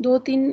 2-3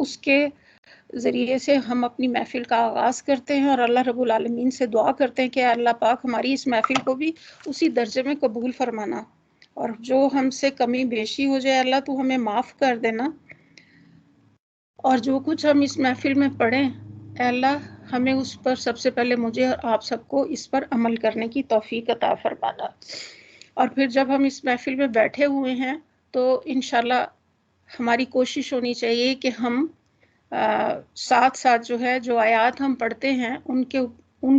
اس کے ذریعے سے ہم اپنی محفل کا آغاز کرتے ہیں اور اللہ رب العالمین سے دعا کرتے ہیں کہ اللہ پاک ہماری اس محفل کو بھی اسی درجے میں قبول فرمانا، اور جو ہم سے کمی بیشی ہو جائے اللہ تو ہمیں معاف کر دینا، اور جو کچھ ہم اس محفل میں پڑھیں اے اللہ ہمیں اس پر سب سے پہلے مجھے اور آپ سب کو اس پر عمل کرنے کی توفیق عطا فرمانا۔ اور پھر جب ہم اس محفل میں بیٹھے ہوئے ہیں تو انشاءاللہ ہماری کوشش ہونی چاہیے کہ ہم ساتھ ساتھ جو ہے جو آیات ہم پڑھتے ہیں ان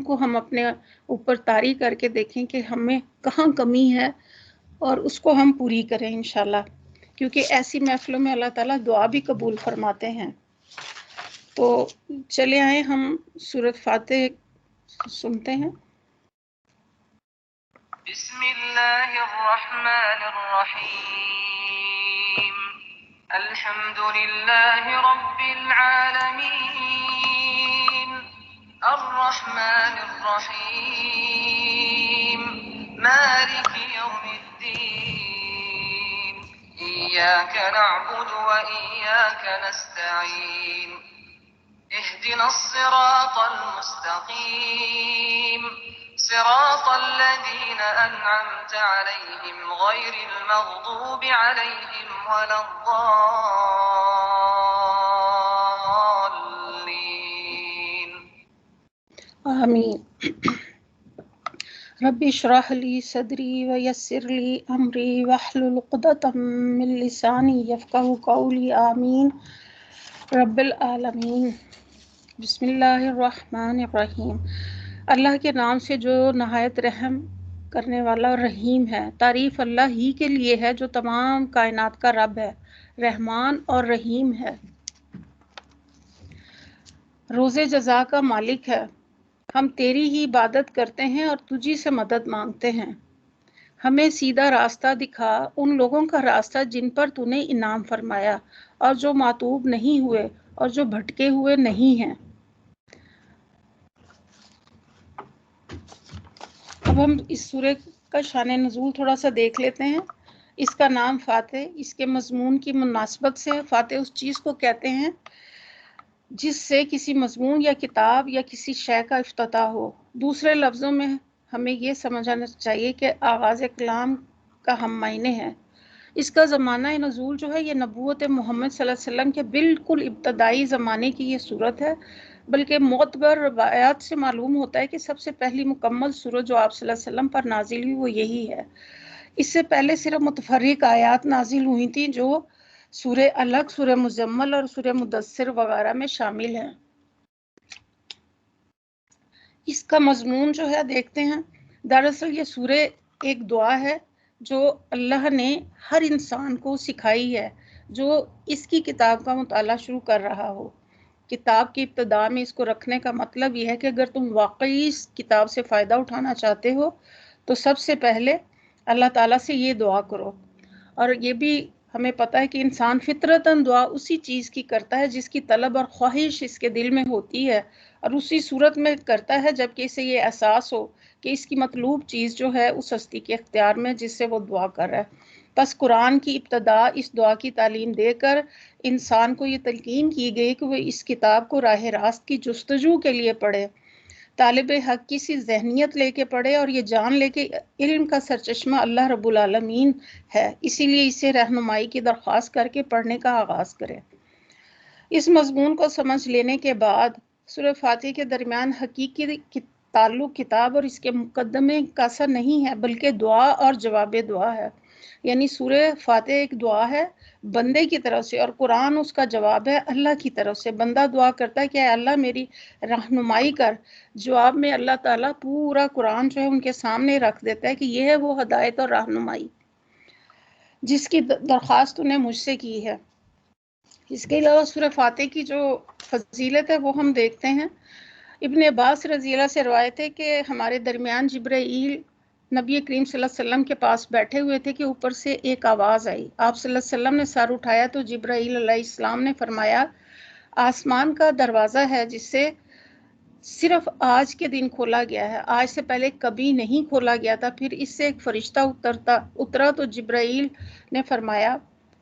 کو ہم اپنے اوپر طاری کر کے دیکھیں کہ ہمیں کہاں کمی ہے اور اس کو ہم پوری کریں انشاءاللہ، کیونکہ ایسی محفلوں میں اللہ تعالیٰ دعا بھی قبول فرماتے ہیں۔ تو چلے آئیں ہم سورۃ فاتح سنتے ہیں۔ بسم اللہ الرحمن الرحیم الحمد للہ رب العالمین الرحمن الرحیم مالک یوم الدین ایاک نعبد و ایاک نستعین اهدنا الصراط المستقيم صراط الذين أنعمت عليهم غير المغضوب عليهم ولا الضالين آمین۔ رب اشرح لی صدری ویسر لی امری واحلل عقدۃ من لسانی یفقہوا قولی، آمین رب العالمین۔ بسم اللہ الرحمن الرحیم، اللہ کے نام سے جو نہایت رحم کرنے والا اور رحیم ہے۔ تعریف اللہ ہی کے لیے ہے جو تمام کائنات کا رب ہے، رحمان اور رحیم ہے، روز جزا کا مالک ہے۔ ہم تیری ہی عبادت کرتے ہیں اور تجھی سے مدد مانگتے ہیں۔ ہمیں سیدھا راستہ دکھا، ان لوگوں کا راستہ جن پر تو نے انعام فرمایا، اور جو معتوب نہیں ہوئے اور جو بھٹکے ہوئے نہیں ہیں۔ اب ہم اس سورہ کا شان نزول تھوڑا سا دیکھ لیتے ہیں۔ اس کا نام فاتح، اس کے مضمون کی مناسبت سے فاتح اس چیز کو کہتے ہیں جس سے کسی مضمون یا کتاب یا کسی شے کا افتتاح ہو۔ دوسرے لفظوں میں ہمیں یہ سمجھنا چاہیے کہ آغاز کلام کا ہم معنی ہے۔ اس کا زمانہ نزول جو ہے یہ نبوت محمد صلی اللہ علیہ وسلم کے بالکل ابتدائی زمانے کی یہ صورت ہے، بلکہ معتبر روایات سے معلوم ہوتا ہے کہ سب سے پہلی مکمل صورت جو آپ صلی اللہ علیہ وسلم پر نازل ہوئی وہ یہی ہے۔ اس سے پہلے صرف متفرق آیات نازل ہوئی تھیں جو سورہ الگ، سورہ مزمل اور سورہ مدثر وغیرہ میں شامل ہیں۔ اس کا مضمون جو ہے دیکھتے ہیں۔ دراصل یہ سورہ ایک دعا ہے جو اللہ نے ہر انسان کو سکھائی ہے جو اس کی کتاب کا مطالعہ شروع کر رہا ہو۔ کتاب کی ابتدا میں اس کو رکھنے کا مطلب یہ ہے کہ اگر تم واقعی اس کتاب سے فائدہ اٹھانا چاہتے ہو تو سب سے پہلے اللہ تعالیٰ سے یہ دعا کرو۔ اور یہ بھی ہمیں پتہ ہے کہ انسان فطرتاً دعا اسی چیز کی کرتا ہے جس کی طلب اور خواہش اس کے دل میں ہوتی ہے، اور اسی صورت میں کرتا ہے جبکہ اسے یہ احساس ہو کہ اس کی مطلوب چیز جو ہے اس ہستی کے اختیار میں جس سے وہ دعا کر رہا ہے۔ بس قرآن کی ابتدا اس دعا کی تعلیم دے کر انسان کو یہ تلقین کی گئی کہ وہ اس کتاب کو راہ راست کی جستجو کے لیے پڑھے، طالب حق کی سی ذہنیت لے کے پڑھے اور یہ جان لے کہ علم کا سرچشمہ اللہ رب العالمین ہے، اسی لیے اسے رہنمائی کی درخواست کر کے پڑھنے کا آغاز کرے۔ اس مضمون کو سمجھ لینے کے بعد سورہ فاتح کے درمیان حقیقی تعلق کتاب اور اس کے مقدمے کا سا نہیں ہے بلکہ دعا اور جواب دعا ہے۔ یعنی سورہ فاتح ایک دعا ہے بندے کی طرف سے اور قرآن اس کا جواب ہے اللہ کی طرف سے۔ بندہ دعا کرتا ہے کہ اے اللہ میری رہنمائی کر، جواب میں اللہ تعالیٰ پورا قرآن جو ہے ان کے سامنے رکھ دیتا ہے کہ یہ ہے وہ ہدایت اور رہنمائی جس کی درخواست انہیں مجھ سے کی ہے۔ اس کے علاوہ سورہ فاتح کی جو فضیلت ہے وہ ہم دیکھتے ہیں۔ ابن عباس رضی اللہ سے روایت ہے کہ ہمارے درمیان جبرائیل نبی کریم صلی اللہ علیہ وسلم کے پاس بیٹھے ہوئے تھے کہ اوپر سے ایک آواز آئی۔ آپ صلی اللہ علیہ وسلم نے سر اٹھایا تو جبرائیل علیہ السلام نے فرمایا آسمان کا دروازہ ہے جس سے صرف آج کے دن کھولا گیا ہے، آج سے پہلے کبھی نہیں کھولا گیا تھا۔ پھر اس سے ایک فرشتہ اترا تو جبرائیل نے فرمایا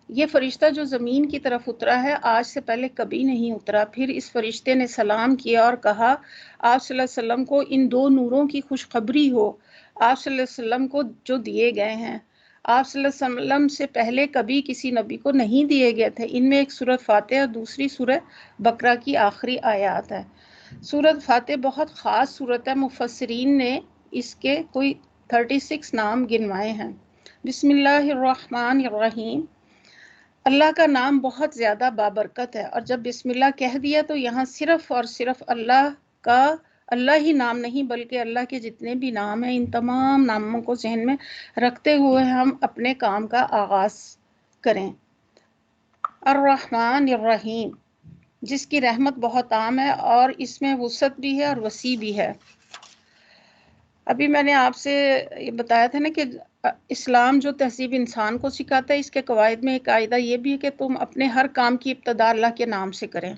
یہ فرشتہ جو زمین کی طرف اترا ہے آج سے پہلے کبھی نہیں اترا۔ پھر اس فرشتے نے سلام کیا اور کہا آپ صلی اللہ علیہ وسلم کو ان دو نوروں کی خوشخبری ہو آپ صلی اللہ علیہ وسلم کو جو دیے گئے ہیں۔ آپ صلی اللہ علیہ وسلم سے پہلے کبھی کسی نبی کو نہیں دیے گئے تھے۔ ان میں ایک سورۃ فاتحہ اور دوسری سورہ بقرہ کی آخری آیات ہے۔ سورۃ فاتحہ بہت خاص سورت ہے، مفسرین نے اس کے کوئی 36 نام گنوائے ہیں۔ بسم اللہ الرحمن الرحیم، اللہ کا نام بہت زیادہ بابرکت ہے، اور جب بسم اللہ کہہ دیا تو یہاں صرف اور صرف اللہ ہی نام نہیں بلکہ اللہ کے جتنے بھی نام ہیں ان تمام ناموں کو ذہن میں رکھتے ہوئے ہم اپنے کام کا آغاز کریں۔ الرحمن الرحیم، جس کی رحمت بہت عام ہے اور اس میں وسعت بھی ہے اور وسیع بھی ہے۔ ابھی میں نے آپ سے یہ بتایا تھا نا کہ اسلام جو تہذیب انسان کو سکھاتا ہے، اس کے قواعد میں ایک قاعدہ یہ بھی ہے کہ تم اپنے ہر کام کی ابتدا اللہ کے نام سے کریں۔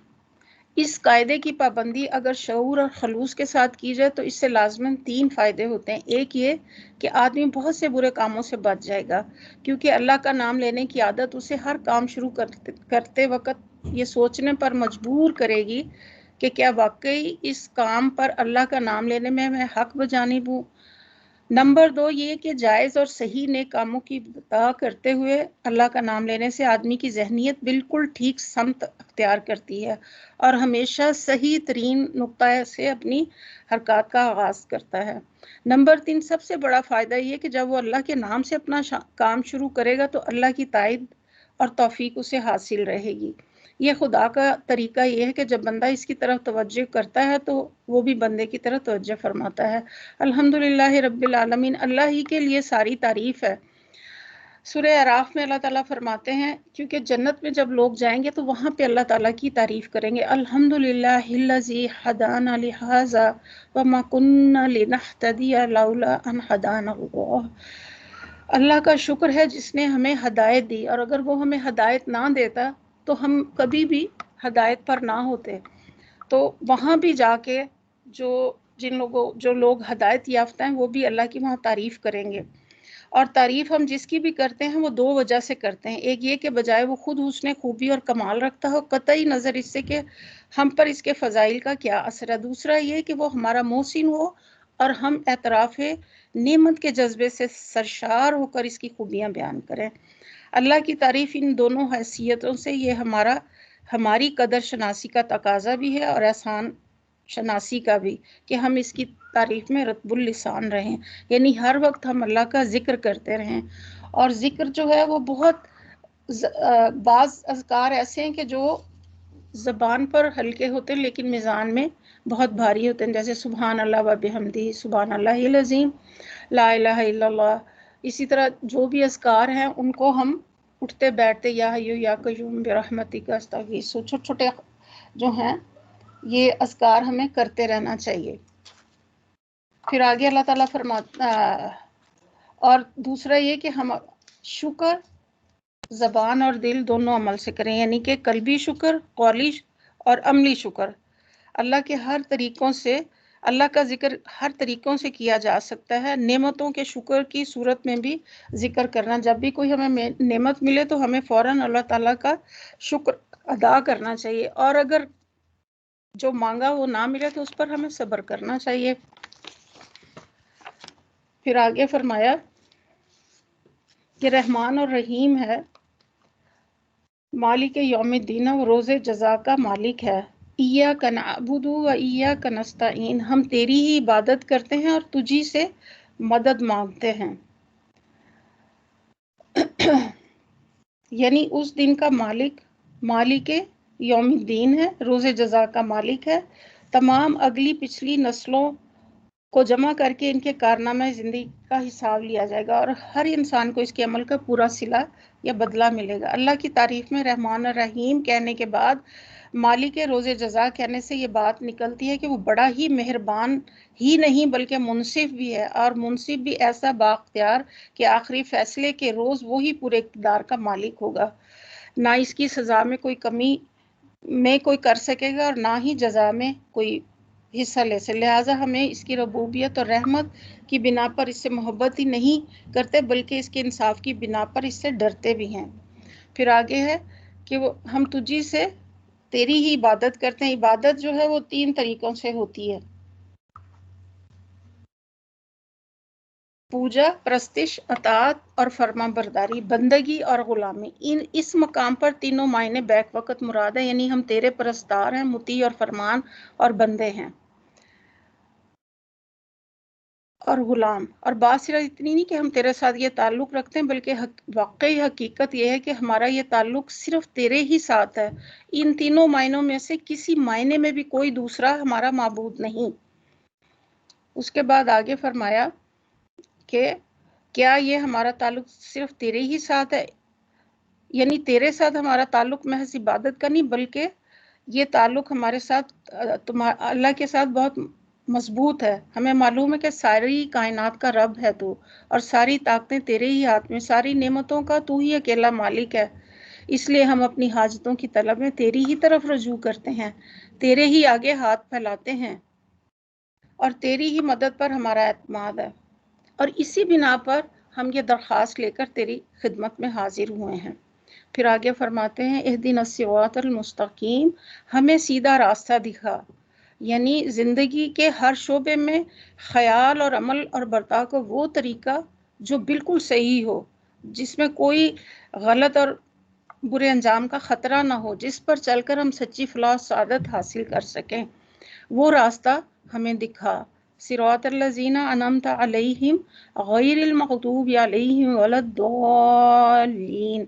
اس قاعدے کی پابندی اگر شعور اور خلوص کے ساتھ کی جائے تو اس سے لازماً 3 فائدے ہوتے ہیں۔ ایک یہ کہ آدمی بہت سے برے کاموں سے بچ جائے گا، کیونکہ اللہ کا نام لینے کی عادت اسے ہر کام شروع کرتے وقت یہ سوچنے پر مجبور کرے گی کہ کیا واقعی اس کام پر اللہ کا نام لینے میں حق بجانب ہوں۔ نمبر 2 یہ کہ جائز اور صحیح نیک کاموں کی ابتدا کرتے ہوئے اللہ کا نام لینے سے آدمی کی ذہنیت بالکل ٹھیک سمت اختیار کرتی ہے اور ہمیشہ صحیح ترین نقطہ سے اپنی حرکات کا آغاز کرتا ہے۔ نمبر 3 سب سے بڑا فائدہ یہ کہ جب وہ اللہ کے نام سے اپنا کام شروع کرے گا تو اللہ کی تائید اور توفیق اسے حاصل رہے گی۔ یہ خدا کا طریقہ یہ ہے کہ جب بندہ اس کی طرف توجہ کرتا ہے تو وہ بھی بندے کی طرف توجہ فرماتا ہے۔ الحمدللہ رب العالمین، اللہ ہی کے لیے ساری تعریف ہے۔ سورہ اعراف میں اللہ تعالیٰ فرماتے ہیں کیونکہ جنت میں جب لوگ جائیں گے تو وہاں پہ اللہ تعالیٰ کی تعریف کریں گے۔ الحمدللہ الذی ہدانا لہذا وما کنا لنہتدی لولا ان ہدانا اللہ۔ اللہ کا شکر ہے جس نے ہمیں ہدایت دی، اور اگر وہ ہمیں ہدایت نہ دیتا تو ہم کبھی بھی ہدایت پر نہ ہوتے۔ تو وہاں بھی جا کے جو لوگ ہدایت یافتہ ہیں وہ بھی اللہ کی وہاں تعریف کریں گے۔ اور تعریف ہم جس کی بھی کرتے ہیں وہ 2 وجہ سے کرتے ہیں۔ ایک یہ کہ بجائے وہ خود حسن خوبی اور کمال رکھتا ہو، قطعی نظر اس سے کہ ہم پر اس کے فضائل کا کیا اثر ہے۔ دوسرا یہ کہ وہ ہمارا محسن ہو اور ہم اعتراف نعمت کے جذبے سے سرشار ہو کر اس کی خوبیاں بیان کریں۔ اللہ کی تعریف ان دونوں حیثیتوں سے یہ ہماری قدر شناسی کا تقاضا بھی ہے اور احسان شناسی کا بھی، کہ ہم اس کی تعریف میں رطب اللسان رہیں، یعنی ہر وقت ہم اللہ کا ذکر کرتے رہیں۔ اور ذکر جو ہے وہ بہت بعض اذکار ایسے ہیں کہ جو زبان پر ہلکے ہوتے ہیں لیکن میزان میں بہت بھاری ہوتے ہیں، جیسے سبحان اللہ و بحمدہ، سبحان اللہ العظیم، لا الہ الا اللہ۔ اسی طرح جو بھی اذکار ہیں ان کو ہم اٹھتے بیٹھتے یا حی یا قیوم برحمتک استغیث، چھوٹے چھوٹے جو ہیں یہ اذکار ہمیں کرتے رہنا چاہیے۔ پھر آگے اللہ تعالیٰ فرماتا، اور دوسرا یہ کہ ہم شکر زبان اور دل دونوں عمل سے کریں، یعنی کہ قلبی شکر، قولی اور عملی شکر۔ اللہ کا ذکر ہر طریقوں سے کیا جا سکتا ہے۔ نعمتوں کے شکر کی صورت میں بھی ذکر کرنا، جب بھی کوئی ہمیں نعمت ملے تو ہمیں فوراً اللہ تعالیٰ کا شکر ادا کرنا چاہیے، اور اگر جو مانگا وہ نہ ملے تو اس پر ہمیں صبر کرنا چاہیے۔ پھر آگے فرمایا کہ رحمان اور رحیم ہے، مالک یوم الدین، وہ روز جزا کا مالک ہے۔ ایاک نعبد و ایاک نستعین، ہم تیری ہی عبادت کرتے ہیں اور تجھی سے مدد مانگتے ہیں۔ یعنی اس دن کا مالک یوم الدین ہے، روز جزا کا مالک ہے۔ تمام اگلی پچھلی نسلوں کو جمع کر کے ان کے کارنامہ زندگی کا حساب لیا جائے گا اور ہر انسان کو اس کے عمل کا پورا صلہ یا بدلہ ملے گا۔ اللہ کی تعریف میں رحمان اور رحیم کہنے کے بعد مالک روز جزا کہنے سے یہ بات نکلتی ہے کہ وہ بڑا ہی مہربان ہی نہیں بلکہ منصف بھی ہے، اور منصف بھی ایسا بااختیار کہ آخری فیصلے کے روز وہی پورے اقتدار کا مالک ہوگا، نہ اس کی سزا میں کوئی کمی میں کوئی کر سکے گا اور نہ ہی جزا میں کوئی حصہ لے سے۔ لہٰذا ہمیں اس کی ربوبیت اور رحمت کی بنا پر اس سے محبت ہی نہیں کرتے بلکہ اس کے انصاف کی بنا پر اس سے ڈرتے بھی ہیں۔ پھر آگے ہے کہ وہ ہم تجھی سے تیری ہی عبادت کرتے ہیں. عبادت جو ہے وہ 3 طریقوں سے ہوتی ہے: پوجا، پرستش، اطاعت اور فرما برداری، بندگی اور غلامی. اس مقام پر تینوں معنی بیک وقت مراد ہے، یعنی ہم تیرے پرستار ہیں، مطیع اور فرمان اور بندے ہیں اور غلام. اور بات صرف اتنی نہیں کہ ہم تیرے ساتھ یہ تعلق رکھتے ہیں، بلکہ واقعی حقیقت یہ ہے کہ ہمارا یہ تعلق صرف تیرے ہی ساتھ ہے. ان تینوں معنوں میں سے کسی معنی میں بھی کوئی دوسرا ہمارا معبود نہیں. اس کے بعد آگے فرمایا کہ کیا یہ ہمارا تعلق صرف تیرے ہی ساتھ ہے، یعنی تیرے ساتھ ہمارا تعلق محض عبادت کا نہیں، بلکہ یہ تعلق ہمارے ساتھ اللہ کے ساتھ بہت مضبوط ہے. ہمیں معلوم ہے کہ ساری کائنات کا رب ہے تو، اور ساری طاقتیں تیرے ہی ہاتھ میں، ساری نعمتوں کا تو ہی اکیلا مالک ہے. اس لیے ہم اپنی حاجتوں کی طلب میں تیری ہی طرف رجوع کرتے ہیں، تیرے ہی آگے ہاتھ پھیلاتے ہیں، اور تیری ہی مدد پر ہمارا اعتماد ہے. اور اسی بنا پر ہم یہ درخواست لے کر تیری خدمت میں حاضر ہوئے ہیں. پھر آگے فرماتے ہیں اہدنا الصراط المستقیم، ہمیں سیدھا راستہ دکھا، یعنی زندگی کے ہر شعبے میں خیال اور عمل اور برتاؤ کو وہ طریقہ جو بالکل صحیح ہو، جس میں کوئی غلط اور برے انجام کا خطرہ نہ ہو، جس پر چل کر ہم سچی فلاح و سعادت حاصل کر سکیں، وہ راستہ ہمیں دکھا. صراط الذین انعمت علیہم غیر المغضوب علیہم ولا الضالین،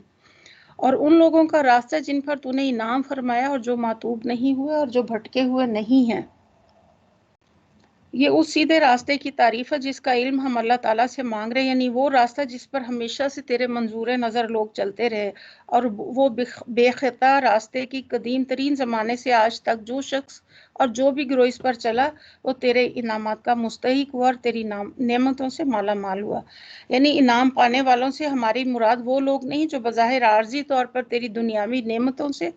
اور ان لوگوں کا راستہ جن پر تو نے انعام فرمایا اور جو مغضوب نہیں ہوئے اور جو بھٹکے ہوئے نہیں ہیں. یہ اس سیدھے راستے کی تعریف ہے جس کا علم ہم اللہ تعالیٰ سے مانگ رہے ہیں، یعنی وہ راستہ جس پر ہمیشہ سے تیرے منظور نظر لوگ چلتے رہے، اور وہ بے خطا راستے کی قدیم ترین زمانے سے آج تک جو شخص اور جو بھی گروہ اس پر چلا وہ تیرے انعامات کا مستحق ہوا اور تیری نعمتوں سے مالا مال ہوا. یعنی انعام پانے والوں سے ہماری مراد وہ لوگ نہیں جو بظاہر عارضی طور پر تیری دنیاوی نعمتوں سے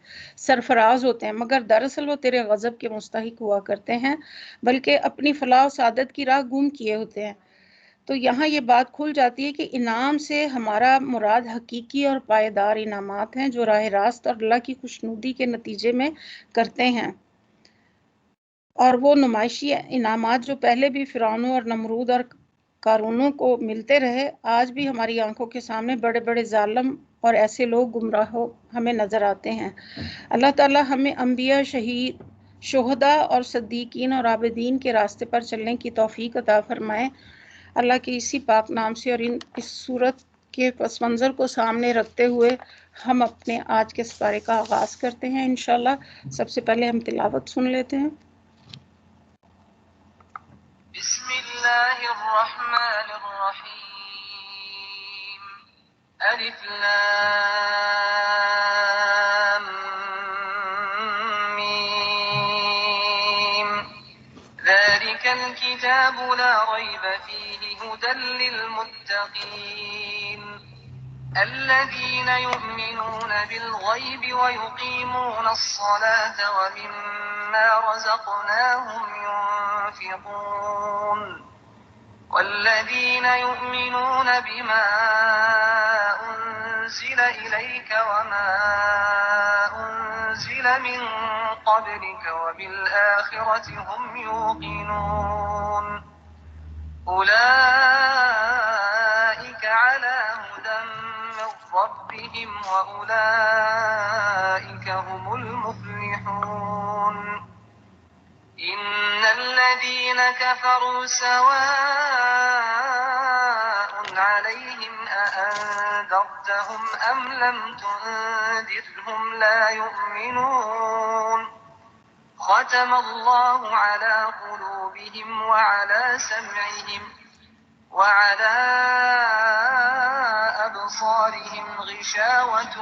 سرفراز ہوتے ہیں، مگر دراصل وہ تیرے غضب کے مستحق ہوا کرتے ہیں، بلکہ اپنی فلاح و سعادت کی راہ گم کیے ہوتے ہیں. تو یہاں یہ بات کھل جاتی ہے کہ انعام سے ہمارا مراد حقیقی اور پائیدار انعامات ہیں جو راہ راست اور اللہ کی خوشنودی کے نتیجے میں کرتے ہیں، اور وہ نمائشی انعامات جو پہلے بھی فرعونوں اور نمرود اور قارونوں کو ملتے رہے، آج بھی ہماری آنکھوں کے سامنے بڑے بڑے ظالم اور ایسے لوگ گمراہ ہمیں نظر آتے ہیں. اللہ تعالیٰ ہمیں انبیاء، شہید، شہداء اور صدیقین اور عابدین کے راستے پر چلنے کی توفیق عطا فرمائے. اللہ کے اسی پاک نام سے اور اس صورت کے پس منظر کو سامنے رکھتے ہوئے ہم اپنے آج کے سپارے کا آغاز کرتے ہیں انشاءاللہ. سب سے پہلے ہم تلاوت سن لیتے ہیں. بسم اللہ الرحمن الرحیم. الف لام میم. ذلك الكتاب لا ريب فيه هدى للمتقين الذين يؤمنون بالغيب ويقيمون الصلاة ومما رزقناهم ينفقون والذين يؤمنون بما أنزل إليك وما أنزل من قبلك وبالآخرة هم يوقنون أولئك على هدى من ربهم وأولئك هم المفلحون. إن الذين كفروا سواء عليهم أأنذرتهم أم لم تنذرهم لا يؤمنون. ختم الله على قلوبهم وعلى سمعهم وعلى أبصارهم غشاوة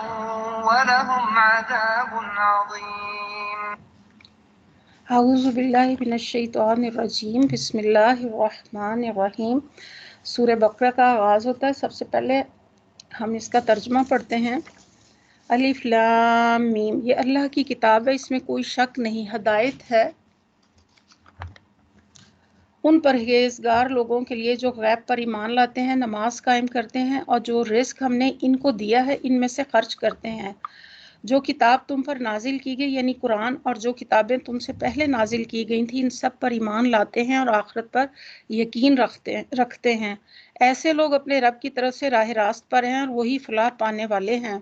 ولهم عذاب عظيم. اعوذ باللہ من الشیطان الرجیم. بسم اللہ الرحمن الرحیم. سورہ بقرہ کا آغاز ہوتا ہے. سب سے پہلے ہم اس کا ترجمہ پڑھتے ہیں. الف لام میم، یہ اللہ کی کتاب ہے، اس میں کوئی شک نہیں، ہدایت ہے ان پرہیزگار لوگوں کے لیے جو غیب پر ایمان لاتے ہیں، نماز قائم کرتے ہیں اور جو رزق ہم نے ان کو دیا ہے ان میں سے خرچ کرتے ہیں۔ جو کتاب تم پر نازل کی گئی یعنی قرآن اور جو کتابیں تم سے پہلے نازل کی گئی تھیں ان سب پر ایمان لاتے ہیں اور آخرت پر یقین رکھتے ہیں۔ ایسے لوگ اپنے رب کی طرف سے راہ راست پر ہیں اور وہی فلاح پانے والے ہیں۔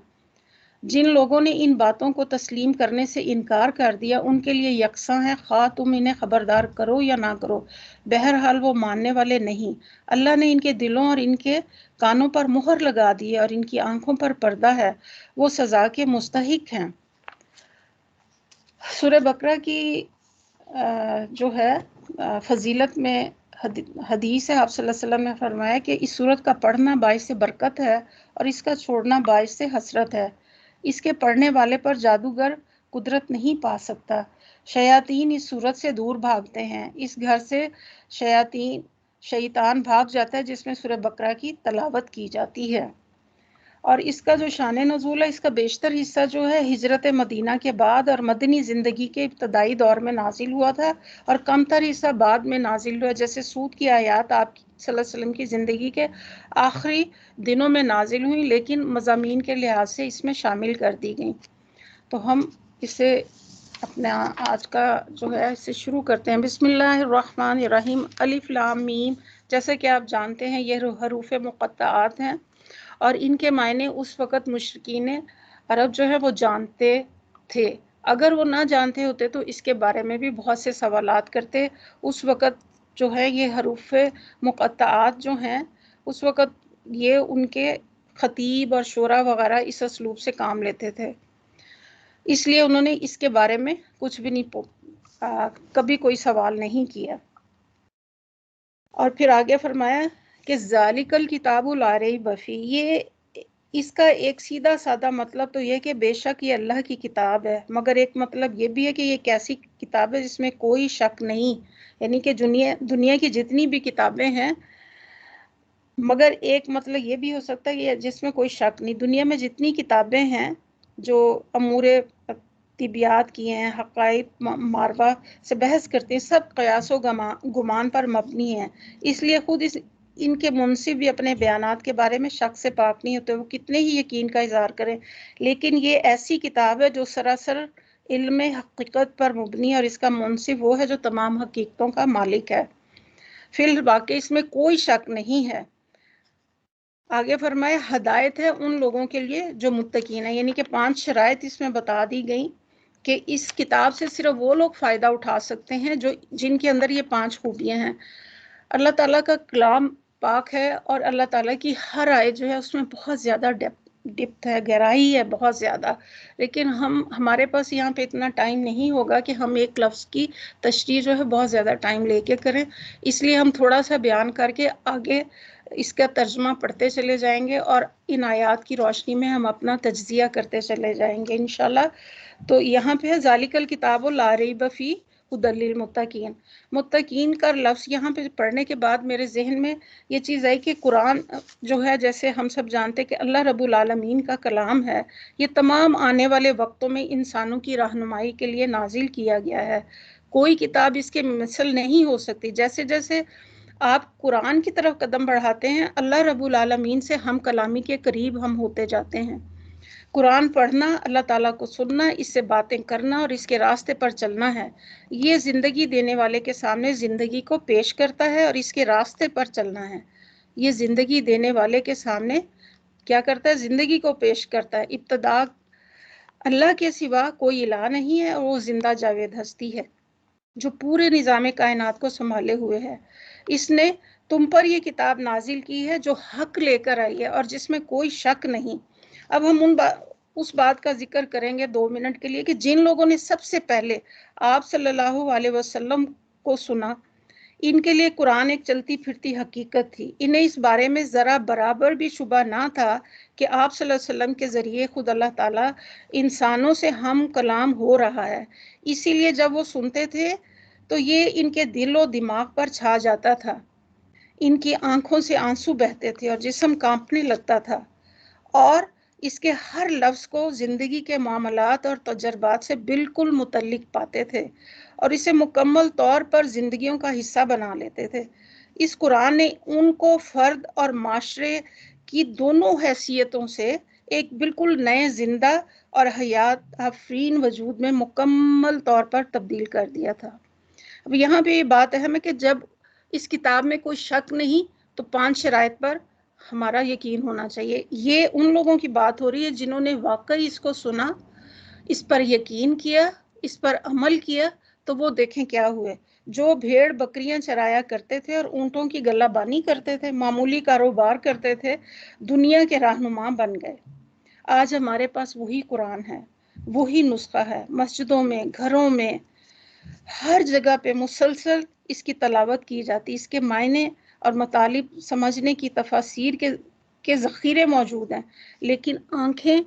جن لوگوں نے ان باتوں کو تسلیم کرنے سے انکار کر دیا ان کے لیے یکساں ہے، خواہ تم انہیں خبردار کرو یا نہ کرو، بہرحال وہ ماننے والے نہیں۔ اللہ نے ان کے دلوں اور ان کے کانوں پر مہر لگا دی ہے اور ان کی آنکھوں پر پردہ ہے، وہ سزا کے مستحق ہیں۔ سورہ بقرہ کی جو ہے فضیلت میں حدیث ہے، آپ صلی اللہ علیہ وسلم نے فرمایا کہ اس سورت کا پڑھنا باعث برکت ہے اور اس کا چھوڑنا باعث حسرت ہے۔ اس کے پڑھنے والے پر جادوگر قدرت نہیں پا سکتا۔ شیاطین اس سورت سے دور بھاگتے ہیں۔ اس گھر سے شیطان بھاگ جاتا ہے جس میں سورہ بقرہ کی تلاوت کی جاتی ہے۔ اور اس کا جو شان نزول ہے، اس کا بیشتر حصہ جو ہے ہجرت مدینہ کے بعد اور مدنی زندگی کے ابتدائی دور میں نازل ہوا تھا اور کم تر حصہ بعد میں نازل ہوا، جیسے سود کی آیات آپ صلی اللہ علیہ وسلم کی زندگی کے آخری دنوں میں نازل ہوئی لیکن مضامین کے لحاظ سے اس میں شامل کر دی گئیں۔ تو ہم اسے اپنا آج کا جو ہے اسے شروع کرتے ہیں۔ بسم اللہ الرحمن الرحیم، الف لام میم۔ جیسے کہ آپ جانتے ہیں یہ حروف مقطعات ہیں اور ان کے معنی اس وقت مشرکین عرب جو ہے وہ جانتے تھے۔ اگر وہ نہ جانتے ہوتے تو اس کے بارے میں بھی بہت سے سوالات کرتے۔ اس وقت جو ہے یہ حروف مقطعات جو ہیں اس وقت یہ ان کے خطیب اور شعراء وغیرہ اس اسلوب سے کام لیتے تھے، اس لیے انہوں نے اس کے بارے میں کچھ بھی نہیں کبھی کوئی سوال نہیں کیا۔ اور پھر آگے فرمایا کہ ذالک الکتاب لا ریب فیہ، یہ اس کا ایک سیدھا سادہ مطلب تو یہ کہ بے شک یہ اللہ کی کتاب ہے، مگر ایک مطلب یہ بھی ہے کہ یہ ایک ایسی کتاب ہے جس میں کوئی شک نہیں، یعنی کہ دنیا کی جتنی بھی کتابیں ہیں، مگر ایک مطلب یہ بھی ہو سکتا ہے کہ جس میں کوئی شک نہیں۔ دنیا میں جتنی کتابیں ہیں جو امور طبیعت کی ہیں، حقائق ماروہ سے بحث کرتے ہیں، سب قیاس و گمان پر مبنی ہیں، اس لیے خود ان کے منصف بھی اپنے بیانات کے بارے میں شک سے پاک نہیں ہوتے، وہ کتنے ہی یقین کا اظہار کریں، لیکن یہ ایسی کتاب ہے جو سراسر علم حقیقت پر مبنی ہے اور اس کا منصف وہ ہے جو تمام حقیقتوں کا مالک ہے۔ فی الواقع اس میں کوئی شک نہیں ہے۔ آگے فرمائے ہدایت ہے ان لوگوں کے لیے جو متقین ہیں، یعنی کہ 5 شرائط اس میں بتا دی گئی کہ اس کتاب سے صرف وہ لوگ فائدہ اٹھا سکتے ہیں جن کے اندر یہ 5 خوبیاں ہیں۔ اللہ تعالیٰ کا کلام پاک ہے اور اللہ تعالیٰ کی ہر آیت جو ہے اس میں بہت زیادہ ڈپتھ ہے، گہرائی ہے بہت زیادہ، لیکن ہمارے پاس یہاں پہ اتنا ٹائم نہیں ہوگا کہ ہم ایک لفظ کی تشریح جو ہے بہت زیادہ ٹائم لے کے کریں، اس لیے ہم تھوڑا سا بیان کر کے آگے اس کا ترجمہ پڑھتے چلے جائیں گے اور ان آیات کی روشنی میں ہم اپنا تجزیہ کرتے چلے جائیں گے انشاءاللہ۔ تو یہاں پہ ذالک الکتاب لا ریب فیہ ھدی للمتقین، متقین کا لفظ یہاں پہ پڑھنے کے بعد میرے ذہن میں یہ چیز آئی کہ قرآن جو ہے جیسے ہم سب جانتے کہ اللہ رب العالمین کا کلام ہے، یہ تمام آنے والے وقتوں میں انسانوں کی رہنمائی کے لیے نازل کیا گیا ہے، کوئی کتاب اس کے مثل نہیں ہو سکتی۔ جیسے جیسے آپ قرآن کی طرف قدم بڑھاتے ہیں اللہ رب العالمین سے ہم کلامی کے قریب ہم ہوتے جاتے ہیں۔ قرآن پڑھنا، اللہ تعالیٰ کو سننا، اس سے باتیں کرنا اور اس کے راستے پر چلنا ہے، یہ زندگی دینے والے کے سامنے زندگی کو پیش کرتا ہے اور اس کے راستے پر چلنا ہے۔ یہ زندگی دینے والے کے سامنے کیا کرتا ہے؟ زندگی کو پیش کرتا ہے۔ ابتدا اللہ کے سوا کوئی الہ نہیں ہے اور وہ زندہ جاوید ہستی ہے جو پورے نظام کائنات کو سنبھالے ہوئے ہے۔ اس نے تم پر یہ کتاب نازل کی ہے جو حق لے کر آئی ہے اور جس میں کوئی شک نہیں۔ اب ہم اس بات کا ذکر کریں گے 2 منٹ کے لیے کہ جن لوگوں نے سب سے پہلے آپ صلی اللہ علیہ وسلم کو سنا، ان کے لیے قرآن ایک چلتی پھرتی حقیقت تھی، انہیں اس بارے میں ذرا برابر بھی شبہ نہ تھا کہ آپ صلی اللہ علیہ وسلم کے ذریعے خود اللہ تعالیٰ انسانوں سے ہم کلام ہو رہا ہے، اسی لیے جب وہ سنتے تھے تو یہ ان کے دل و دماغ پر چھا جاتا تھا، ان کی آنکھوں سے آنسو بہتے تھے اور جسم کانپنے لگتا تھا، اور اس کے ہر لفظ کو زندگی کے معاملات اور تجربات سے بالکل متعلق پاتے تھے اور اسے مکمل طور پر زندگیوں کا حصہ بنا لیتے تھے۔ اس قرآن نے ان کو فرد اور معاشرے کی دونوں حیثیتوں سے ایک بالکل نئے زندہ اور حیات آفرین وجود میں مکمل طور پر تبدیل کر دیا تھا۔ اب یہاں پہ یہ بات اہم ہے کہ جب اس کتاب میں کوئی شک نہیں تو 5 شرائط پر ہمارا یقین ہونا چاہیے۔ یہ ان لوگوں کی بات ہو رہی ہے جنہوں نے واقعی اس کو سنا، اس پر یقین کیا، اس پر عمل کیا، تو وہ دیکھیں کیا ہوئے۔ جو بھیڑ بکریاں چرایا کرتے تھے اور اونٹوں کی گلہ بانی کرتے تھے، معمولی کاروبار کرتے تھے، دنیا کے رہنما بن گئے۔ آج ہمارے پاس وہی قرآن ہے، وہی نسخہ ہے، مسجدوں میں، گھروں میں، ہر جگہ پہ مسلسل اس کی تلاوت کی جاتی، اس کے معنی اور مطالب سمجھنے کی تفاسیر کے ذخیرے موجود ہیں، لیکن آنکھیں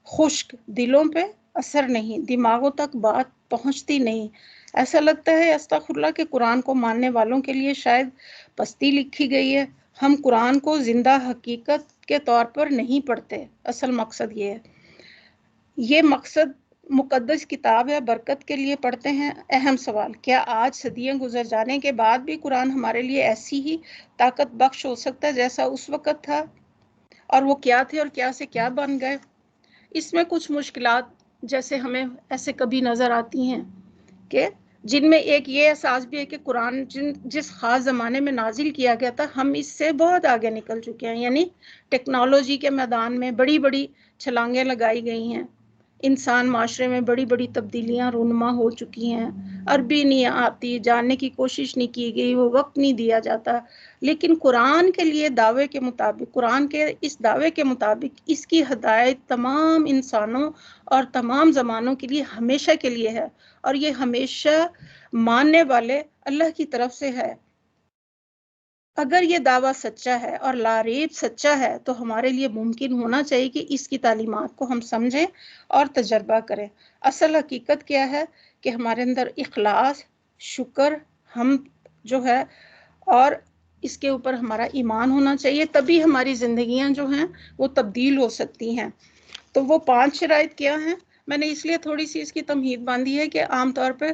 خشک، دلوں پہ اثر نہیں، دماغوں تک بات پہنچتی نہیں۔ ایسا لگتا ہے استغفر اللہ کہ قرآن کو ماننے والوں کے لیے شاید پستی لکھی گئی ہے۔ ہم قرآن کو زندہ حقیقت کے طور پر نہیں پڑھتے۔ اصل مقصد یہ ہے، یہ مقصد مقدس کتاب ہے، برکت کے لیے پڑھتے ہیں۔ اہم سوال، کیا آج صدیاں گزر جانے کے بعد بھی قرآن ہمارے لیے ایسی ہی طاقت بخش ہو سکتا ہے جیسا اس وقت تھا؟ اور وہ کیا تھے اور کیا سے کیا بن گئے؟ اس میں کچھ مشکلات جیسے ہمیں ایسے کبھی نظر آتی ہیں کہ جن میں ایک یہ احساس بھی ہے کہ قرآن جس خاص زمانے میں نازل کیا گیا تھا، ہم اس سے بہت آگے نکل چکے ہیں، یعنی ٹیکنالوجی کے میدان میں بڑی بڑی چھلانگیں لگائی گئی ہیں، انسان معاشرے میں بڑی بڑی تبدیلیاں رونما ہو چکی ہیں، عربی نہیں آتی، جاننے کی کوشش نہیں کی گئی، وہ وقت نہیں دیا جاتا، لیکن قرآن کے لیے دعوے کے مطابق، قرآن کے اس دعوے کے مطابق اس کی ہدایت تمام انسانوں اور تمام زمانوں کے لیے ہمیشہ کے لیے ہے، اور یہ ہمیشہ ماننے والے اللہ کی طرف سے ہے۔ اگر یہ دعویٰ سچا ہے اور لاریب سچا ہے تو ہمارے لیے ممکن ہونا چاہیے کہ اس کی تعلیمات کو ہم سمجھیں اور تجربہ کریں۔ اصل حقیقت کیا ہے کہ ہمارے اندر اخلاص، شکر، حمد جو ہے، اور اس کے اوپر ہمارا ایمان ہونا چاہیے، تبھی ہماری زندگیاں جو ہیں وہ تبدیل ہو سکتی ہیں۔ تو وہ 5 شرائط کیا ہیں؟ میں نے اس لیے تھوڑی سی اس کی تمہید باندھی ہے کہ عام طور پہ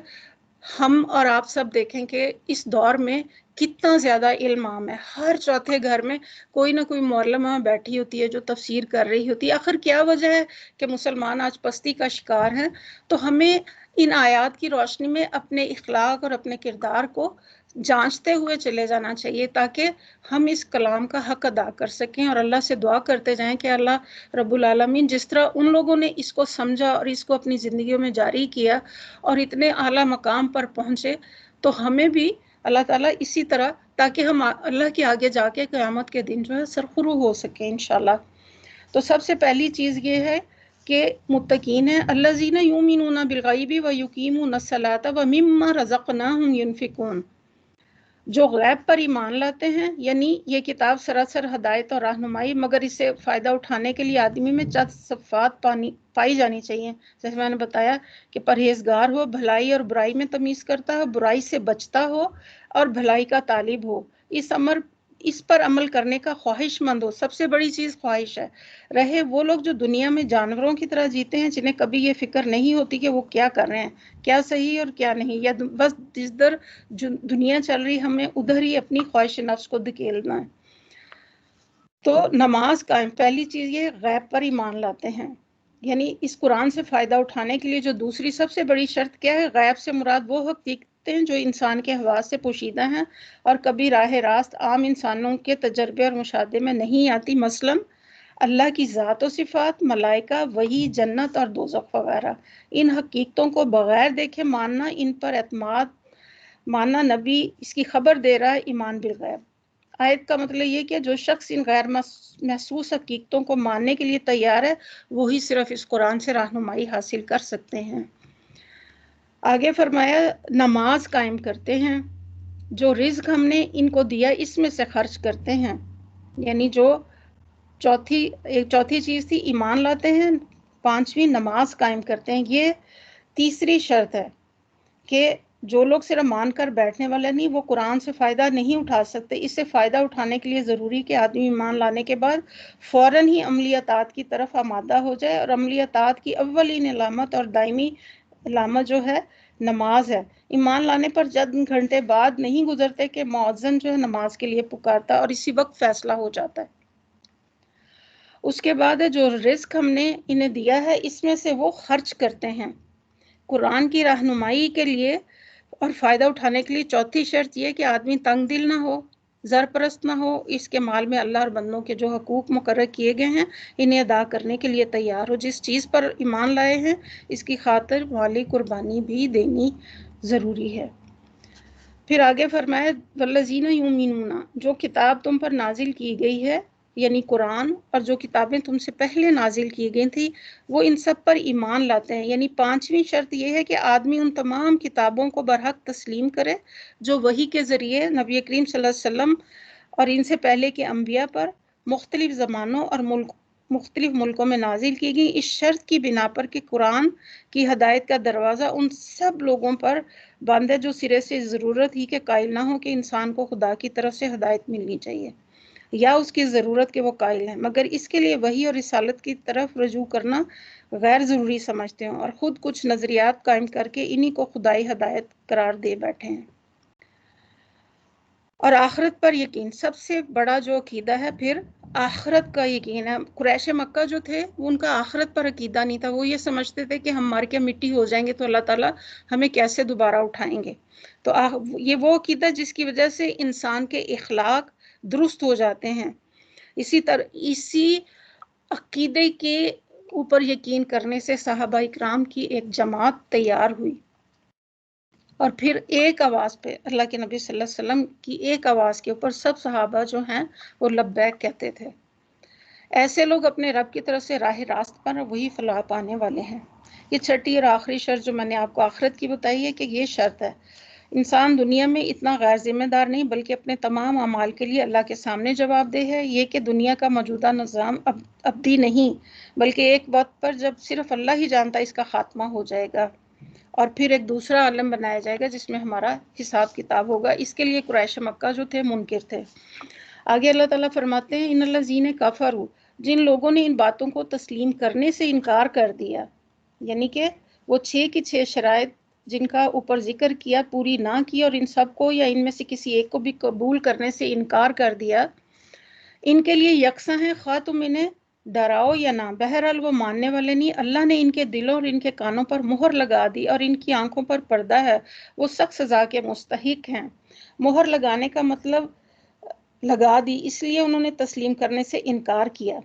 ہم اور آپ سب دیکھیں کہ اس دور میں کتنا زیادہ علم عام ہے، ہر چوتھے گھر میں کوئی نہ کوئی معلمہ بیٹھی ہوتی ہے جو تفسیر کر رہی ہوتی ہے۔ آخر کیا وجہ ہے کہ مسلمان آج پستی کا شکار ہیں؟ تو ہمیں ان آیات کی روشنی میں اپنے اخلاق اور اپنے کردار کو جانچتے ہوئے چلے جانا چاہیے تاکہ ہم اس کلام کا حق ادا کر سکیں، اور اللہ سے دعا کرتے جائیں کہ اللہ رب العالمین جس طرح ان لوگوں نے اس کو سمجھا اور اس کو اپنی زندگیوں میں جاری کیا اور اتنے اعلیٰ مقام پر پہنچے، تو ہمیں بھی اللہ تعالیٰ اسی طرح، تاکہ ہم اللہ کے آگے جا کے قیامت کے دن جو ہے سرخرو ہو سکیں انشاءاللہ۔ تو سب سے پہلی چیز یہ ہے کہ متقین ہیں الذین یؤمنون بالغیب ویقیمون الصلاۃ ومما رزقناہم ینفقون، جو غیب پر ایمان لاتے ہیں، یعنی یہ کتاب سراسر ہدایت اور رہنمائی، مگر اسے فائدہ اٹھانے کے لیے آدمی میں چند صفات پائی جانی چاہیے۔ جیسے میں نے بتایا کہ پرہیزگار ہو، بھلائی اور برائی میں تمیز کرتا ہو، برائی سے بچتا ہو اور بھلائی کا طالب ہو، اس پر عمل کرنے کا خواہش مند ہو۔ سب سے بڑی چیز خواہش ہے۔ رہے وہ لوگ جو دنیا میں جانوروں کی طرح جیتے ہیں، جنہیں کبھی یہ فکر نہیں ہوتی کہ وہ کیا کر رہے ہیں، کیا صحیح اور کیا نہیں، یا بس جس در دنیا چل رہی ہمیں ادھر ہی اپنی خواہش نفس کو دھکیلنا ہے۔ تو نماز قائم، پہلی چیز یہ غیب پر ایمان لاتے ہیں، یعنی اس قرآن سے فائدہ اٹھانے کے لیے جو دوسری سب سے بڑی شرط کیا ہے، غیب سے مراد وہ حقیقتیں جو انسان کے حواس سے پوشیدہ ہیں اور کبھی راہ راست عام انسانوں کے تجربے اور مشاہدے میں نہیں آتی، مثلاً اللہ کی ذات و صفات، ملائکہ، وحی، جنت اور دوزخ وغیرہ۔ ان حقیقتوں کو بغیر دیکھے ماننا، ان پر اعتماد ماننا، نبی اس کی خبر دے رہا ہے، ایمان بالغیب۔ آیت کا مطلب یہ کہ جو شخص ان غیر محسوس حقیقتوں کو ماننے کے لیے تیار ہے، وہی صرف اس قرآن سے رہنمائی حاصل کر سکتے ہیں۔ آگے فرمایا نماز قائم کرتے ہیں، جو رزق ہم نے ان کو دیا اس میں سے خرچ کرتے ہیں، یعنی جو چوتھی چیز تھی ایمان لاتے ہیں، 5ویں نماز قائم کرتے ہیں۔ یہ تیسری شرط ہے کہ جو لوگ صرف مان کر بیٹھنے والے نہیں، وہ قرآن سے فائدہ نہیں اٹھا سکتے۔ اس سے فائدہ اٹھانے کے لیے ضروری کہ آدمی ایمان لانے کے بعد فوراً ہی عملی اطاعت کی طرف آمادہ ہو جائے، اور عملی اطاعت کی اولین علامت اور دائمی علامت جو ہے نماز ہے۔ ایمان لانے پر چند گھنٹے بعد نہیں گزرتے کہ مؤذن جو ہے نماز کے لیے پکارتا اور اسی وقت فیصلہ ہو جاتا ہے۔ اس کے بعد ہے جو رزق ہم نے انہیں دیا ہے اس میں سے وہ خرچ کرتے ہیں قرآن کی رہنمائی کے لیے اور فائدہ اٹھانے کے لیے۔ چوتھی شرط یہ کہ آدمی تنگ دل نہ ہو، زر پرست نہ ہو، اس کے مال میں اللہ اور بندوں کے جو حقوق مقرر کیے گئے ہیں انہیں ادا کرنے کے لیے تیار ہو۔ جس چیز پر ایمان لائے ہیں اس کی خاطر مالی قربانی بھی دینی ضروری ہے۔ پھر آگے فرمایا والذین یؤمنون، جو کتاب تم پر نازل کی گئی ہے یعنی قرآن، اور جو کتابیں تم سے پہلے نازل کی گئی تھی وہ ان سب پر ایمان لاتے ہیں۔ یعنی پانچویں شرط یہ ہے کہ آدمی ان تمام کتابوں کو برحق تسلیم کرے جو وحی کے ذریعے نبی کریم صلی اللہ علیہ وسلم اور ان سے پہلے کے انبیاء پر مختلف زمانوں اور مختلف ملکوں میں نازل کی گئی، اس شرط کی بنا پر کہ قرآن کی ہدایت کا دروازہ ان سب لوگوں پر بند ہے جو سرے سے ضرورت ہی کے قائل نہ ہو کہ انسان کو خدا کی طرف سے ہدایت ملنی چاہیے یا اس کی ضرورت کے وہ قائل ہیں، مگر اس کے لیے وحی اور رسالت کی طرف رجوع کرنا غیر ضروری سمجھتے ہیں اور خود کچھ نظریات قائم کر کے انہی کو خدائی ہدایت قرار دے بیٹھے ہیں۔ اور آخرت پر یقین سب سے بڑا جو عقیدہ ہے، پھر آخرت کا یقین ہے۔ قریش مکہ جو تھے وہ ان کا آخرت پر عقیدہ نہیں تھا، وہ یہ سمجھتے تھے کہ ہم مر کے مٹی ہو جائیں گے تو اللہ تعالیٰ ہمیں کیسے دوبارہ اٹھائیں گے۔ تو یہ وہ عقیدہ جس کی وجہ سے انسان کے اخلاق درست ہو جاتے ہیں۔ اسی عقیدے کے اوپر یقین کرنے سے صحابہ اکرام کی ایک جماعت تیار ہوئی اور پھر ایک آواز پہ اللہ کے نبی صلی اللہ علیہ وسلم کی ایک آواز کے اوپر سب صحابہ جو ہیں وہ لبیک کہتے تھے۔ ایسے لوگ اپنے رب کی طرف سے راہ راست پر وہی فلاح پانے والے ہیں۔ یہ چھٹی اور آخری شرط جو میں نے آپ کو آخرت کی بتائی ہے کہ یہ شرط ہے انسان دنیا میں اتنا غیر ذمہ دار نہیں بلکہ اپنے تمام اعمال کے لیے اللہ کے سامنے جواب دہ ہے۔ یہ کہ دنیا کا موجودہ نظام ابدی نہیں بلکہ ایک وقت پر جب صرف اللہ ہی جانتا ہے اس کا خاتمہ ہو جائے گا اور پھر ایک دوسرا عالم بنایا جائے گا جس میں ہمارا حساب کتاب ہوگا۔ اس کے لیے قریش مکہ جو تھے منکر تھے۔ آگے اللہ تعالیٰ فرماتے ہیں ان الذین کفروا، جن لوگوں نے ان باتوں کو تسلیم کرنے سے انکار کر دیا، یعنی کہ وہ 6 کی 6 شرائط جن کا اوپر ذکر کیا پوری نہ کی اور ان سب کو یا ان میں سے کسی ایک کو بھی قبول کرنے سے انکار کر دیا، ان کے لیے یکساں ہے خواہ تم انہیں ڈراؤ یا نہ، بہرحال وہ ماننے والے نہیں۔ اللہ نے ان کے دلوں اور ان کے کانوں پر مہر لگا دی اور ان کی آنکھوں پر پردہ ہے، وہ سخت سزا کے مستحق ہیں۔ مہر لگانے کا مطلب لگا دی اس لیے انہوں نے تسلیم کرنے سے انکار کیا،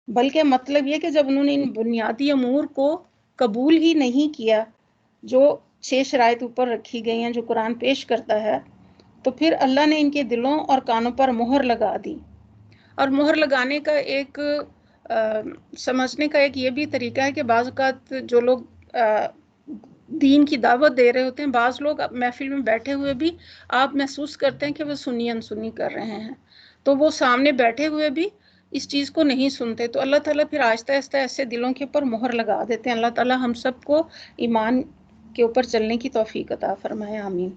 بلکہ مطلب یہ کہ جب انہوں نے ان بنیادی امور کو قبول ہی نہیں کیا جو 6 شرائط اوپر رکھی گئی ہیں جو قرآن پیش کرتا ہے، تو پھر اللہ نے ان کے دلوں اور کانوں پر مہر لگا دی۔ اور مہر لگانے کا ایک سمجھنے کا ایک یہ بھی طریقہ ہے کہ بعض اوقات جو لوگ دین کی دعوت دے رہے ہوتے ہیں، بعض لوگ محفل میں بیٹھے ہوئے بھی آپ محسوس کرتے ہیں کہ وہ سنی انسنی کر رہے ہیں، تو وہ سامنے بیٹھے ہوئے بھی اس چیز کو نہیں سنتے، تو اللہ تعالیٰ پھر آہستہ آہستہ ایسے دلوں کے اوپر مہر لگا دیتے ہیں۔ اللہ تعالیٰ ہم سب کو ایمان کے اوپر چلنے کی توفیق عطا فرمائے، آمین۔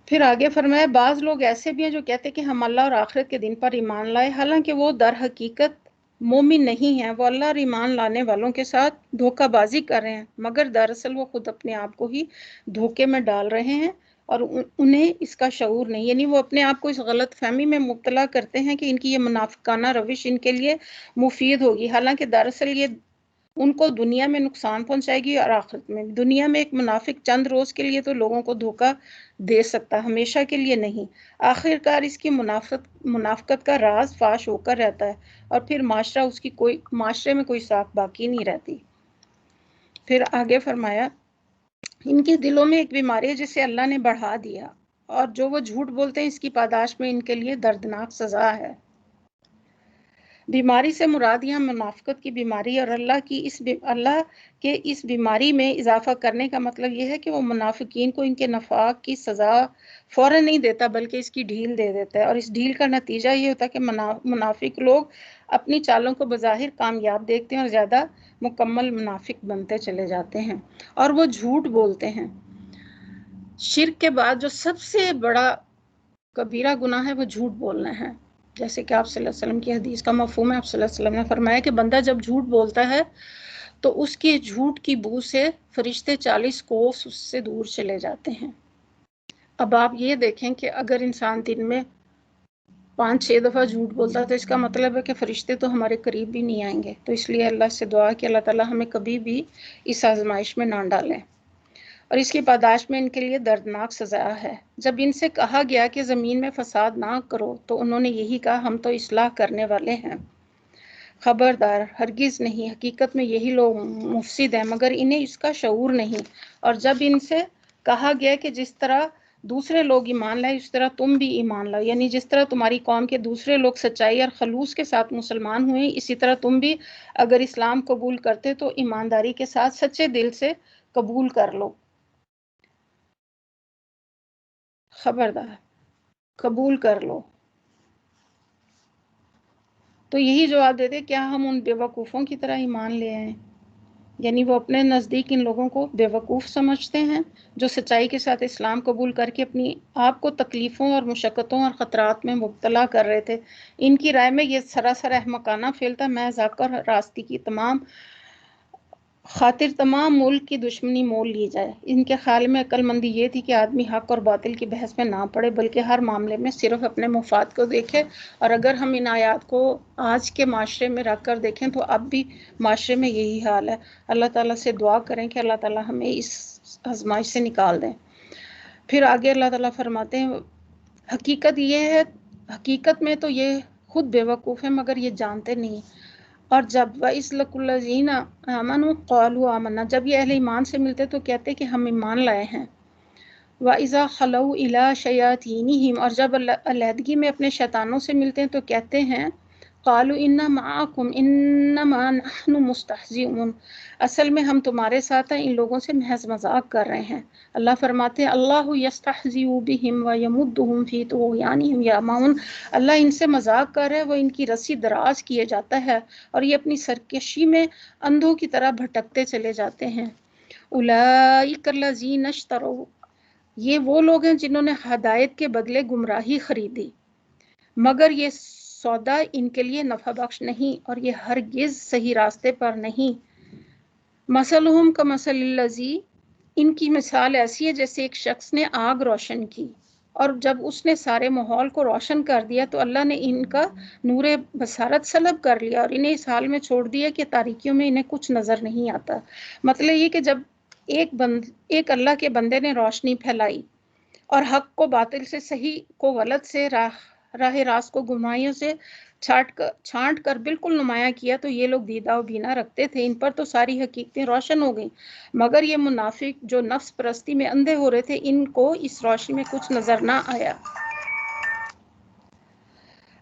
پھر آگے فرمایا بعض لوگ ایسے بھی ہیں جو کہتے ہیں کہ ہم اللہ اور آخرت کے دن پر ایمان لائے، حالانکہ وہ در حقیقت مومن نہیں ہیں، وہ اللہ اور ایمان لانے والوں کے ساتھ دھوکہ بازی کر رہے ہیں، مگر دراصل وہ خود اپنے آپ کو ہی دھوکے میں ڈال رہے ہیں اور انہیں اس کا شعور نہیں، یعنی وہ اپنے آپ کو اس غلط فہمی میں مبتلا کرتے ہیں کہ ان کی یہ منافقانہ روش ان کے لیے مفید ہوگی، حالانکہ دراصل یہ ان کو دنیا میں نقصان پہنچائے گی اور آخرت میں۔ دنیا میں ایک منافق چند روز کے لیے تو لوگوں کو دھوکہ دے سکتا، ہمیشہ کے لیے نہیں۔ آخرکار اس کی منافقت کا راز فاش ہو کر رہتا ہے اور پھر معاشرے میں کوئی ساکھ باقی نہیں رہتی۔ پھر آگے فرمایا ان کے دلوں میں ایک بیماری ہے جسے اللہ نے بڑھا دیا اور جو وہ جھوٹ بولتے ہیں اس کی پاداش میں ان کے لیے دردناک سزا ہے۔ بیماری سے مراد یہاں منافقت کی بیماری اور اللہ کے اس بیماری میں اضافہ کرنے کا مطلب یہ ہے کہ وہ منافقین کو ان کے نفاق کی سزا فوراً نہیں دیتا بلکہ اس کی ڈھیل دے دیتا ہے، اور اس ڈھیل کا نتیجہ یہ ہوتا ہے کہ منافق لوگ اپنی چالوں کو بظاہر کامیاب دیکھتے ہیں اور زیادہ مکمل منافق بنتے چلے جاتے ہیں اور وہ جھوٹ بولتے ہیں۔ شرک کے بعد جو سب سے بڑا کبیرہ گناہ ہے وہ جھوٹ بولنا ہے، جیسے کہ آپ صلی اللہ علیہ وسلم کی حدیث کا مفہوم ہے۔ آپ صلی اللہ علیہ وسلم نے فرمایا کہ بندہ جب جھوٹ بولتا ہے تو اس کے جھوٹ کی بو سے فرشتے 40 کوس اس سے دور چلے جاتے ہیں۔ اب آپ یہ دیکھیں کہ اگر انسان دن میں 5-6 دفعہ جھوٹ بولتا ہے تو اس کا مطلب ہے کہ فرشتے تو ہمارے قریب بھی نہیں آئیں گے۔ تو اس لیے اللہ سے دعا کہ اللہ تعالیٰ ہمیں کبھی بھی اس آزمائش میں نہ ڈالیں، اور اس کی پاداش میں ان کے لیے دردناک سزا ہے۔ جب ان سے کہا گیا کہ زمین میں فساد نہ کرو تو انہوں نے یہی کہا ہم تو اصلاح کرنے والے ہیں۔ خبردار، ہرگز نہیں، حقیقت میں یہی لوگ مفسد ہیں مگر انہیں اس کا شعور نہیں۔ اور جب ان سے کہا گیا کہ جس طرح دوسرے لوگ ایمان لائے اس طرح تم بھی ایمان لاؤ، یعنی جس طرح تمہاری قوم کے دوسرے لوگ سچائی اور خلوص کے ساتھ مسلمان ہوئے اسی طرح تم بھی اگر اسلام قبول کرتے تو ایمانداری کے ساتھ سچے دل سے قبول کر لو۔ خبردار، قبول کر لو۔ تو یہی جواب دیتے کیا ہم ان بیوقوفوں کی طرح ایمان لے آئیں؟ یعنی وہ اپنے نزدیک ان لوگوں کو بیوقوف سمجھتے ہیں جو سچائی کے ساتھ اسلام قبول کر کے اپنی آپ کو تکلیفوں اور مشقتوں اور خطرات میں مبتلا کر رہے تھے۔ ان کی رائے میں یہ سراسر احمقانہ فعل تھا، محض حق اور راستی کی خاطر تمام ملک کی دشمنی مول لی جائے۔ ان کے خیال میں عقل مندی یہ تھی کہ آدمی حق اور باطل کی بحث میں نہ پڑے بلکہ ہر معاملے میں صرف اپنے مفاد کو دیکھے۔ اور اگر ہم ان آیات کو آج کے معاشرے میں رکھ کر دیکھیں تو اب بھی معاشرے میں یہی حال ہے۔ اللہ تعالیٰ سے دعا کریں کہ اللہ تعالیٰ ہمیں اس آزمائش سے نکال دیں۔ پھر آگے اللہ تعالیٰ فرماتے ہیں حقیقت یہ ہے، حقیقت میں تو یہ خود بیوقوف ہے مگر یہ جانتے نہیں۔ اور جب وَإِذْ لَقُوا الَّذِينَ آمَنُوا قَالُوا آمَنَّا، جب یہ اہل ایمان سے ملتے تو کہتے کہ ہم ایمان لائے ہیں۔ وَإِذَا خَلَوْا إِلَىٰ شَيَاطِينِهِمْ، اور جب علیحدگی میں اپنے شیطانوں سے ملتے ہیں تو کہتے ہیں قَالُوا إِنَّا مَعَكُمْ إِنَّمَا نَحْنُ مُسْتَهْزِئُونَ، اصل میں ہم تمہارے ساتھ ہیں، ان لوگوں سے محض مذاق کر رہے ہیں۔ اللہ فرماتے ہیں اللہ یستہزئ بہم ویمدہم فی طغیانہم یعمہون، اللہ ان سے مذاق کر رہا ہے، وہ ان کی رسی دراز کیے جاتا ہے اور یہ اپنی سرکشی میں اندھوں کی طرح بھٹکتے چلے جاتے ہیں۔ اولئک الذین اشتروا، یہ وہ لوگ ہیں جنہوں نے ہدایت کے بدلے گمراہی خریدی، مگر یہ سودا ان کے لیے نفع بخش نہیں اور یہ ہرگز صحیح راستے پر نہیں۔ مثلہم کمثل الذی، ان کی مثال ایسی ہے جیسے ایک شخص نے آگ روشن کی اور جب اس نے سارے ماحول کو روشن کر دیا تو اللہ نے ان کا نور بصارت سلب کر لیا اور انہیں اس حال میں چھوڑ دیا کہ تاریکیوں میں انہیں کچھ نظر نہیں آتا۔ مطلب یہ کہ جب ایک اللہ کے بندے نے روشنی پھیلائی اور حق کو باطل سے، صحیح کو غلط سے، راہ راست کو گمراہیوں سے چھانٹ کر بالکل نمایاں کیا تو یہ لوگ دیدہ و بینا رکھتے تھے، ان پر تو ساری حقیقتیں روشن ہو گئیں، مگر یہ منافق جو نفس پرستی میں اندھے ہو رہے تھے ان کو اس روشنی میں کچھ نظر نہ آیا۔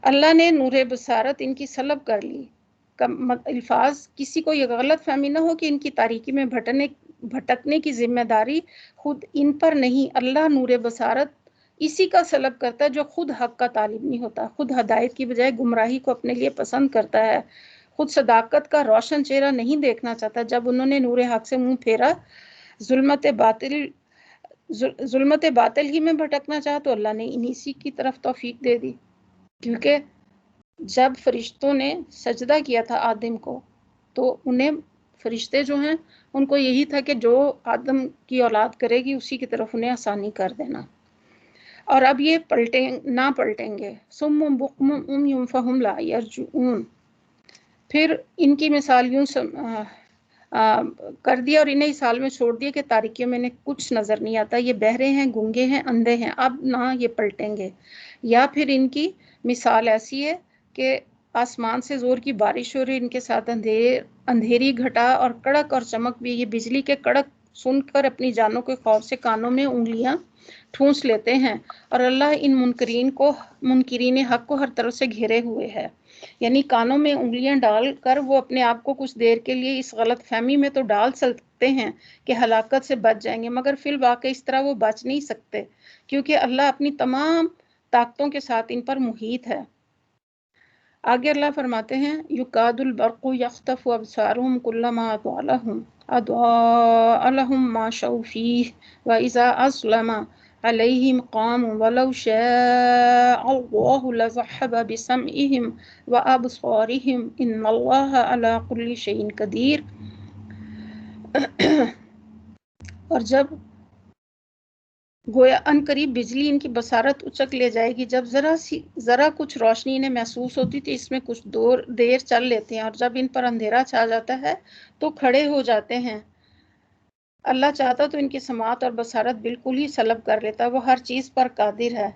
اللہ نے نور بصارت ان کی سلب کر لی۔ الفاظ کسی کو یہ غلط فہمی نہ ہو کہ ان کی تاریکی میں بھٹکنے کی ذمہ داری خود ان پر نہیں، اللہ نور بصارت اسی کا سلب کرتا ہے جو خود حق کا طالب نہیں ہوتا، خود ہدایت کی بجائے گمراہی کو اپنے لیے پسند کرتا ہے، خود صداقت کا روشن چہرہ نہیں دیکھنا چاہتا۔ جب انہوں نے نور حق سے منہ پھیرا، ظلمت باطل ہی میں بھٹکنا چاہا تو اللہ نے انہی کی طرف توفیق دے دی، کیونکہ جب فرشتوں نے سجدہ کیا تھا آدم کو تو انہیں فرشتے جو ہیں ان کو یہی تھا کہ جو آدم کی اولاد کرے گی اسی کی طرف انہیں آسانی کر دینا، اور اب یہ نہ پلٹیں گے۔ صم بکم عمی فہم لا یرجعون، پھر ان کی مثال یوں کر دیا اور انہیں اس حال میں چھوڑ دیا کہ تاریکیوں میں انہیں کچھ نظر نہیں آتا، یہ بہرے ہیں، گونگے ہیں، اندھے ہیں، اب نہ یہ پلٹیں گے۔ یا پھر ان کی مثال ایسی ہے کہ آسمان سے زور کی بارش ہو رہی، ان کے ساتھ اندھیری گھٹا اور کڑک اور چمک بھی، یہ بجلی کے کڑک سن کر اپنی جانوں کے خوف سے کانوں میں انگلیاں ٹھونس لیتے ہیں، اور اللہ ان منکرین حق کو ہر طرف سے گھیرے ہوئے ہے۔ یعنی کانوں میں انگلیاں ڈال کر وہ اپنے آپ کو کچھ دیر کے لیے اس غلط فہمی میں تو ڈال سکتے ہیں کہ ہلاکت سے بچ جائیں گے، مگر فی الواقع اس طرح وہ بچ نہیں سکتے کیونکہ اللہ اپنی تمام طاقتوں کے ساتھ ان پر محیط ہے۔ آگے اللہ فرماتے ہیں یکاد البرق یخطف ابصارهم کلما اضاء لهم، أضاء لهم ما شاءوا فيه وإذا أظلم عليهم قاموا ولو شاء الله لذهب بسمعهم وأبصارهم إن الله على كل شيء قدير. اور جب گویا ان قریب بجلی ان کی بصارت اچک لے جائے گی، جب ذرا کچھ روشنی انہیں محسوس ہوتی تو اس میں کچھ دیر چل لیتے ہیں، اور جب ان پر اندھیرا چھا جاتا ہے تو کھڑے ہو جاتے ہیں۔ اللہ چاہتا تو ان کی سماعت اور بصارت بالکل ہی سلب کر لیتا، وہ ہر چیز پر قادر ہے۔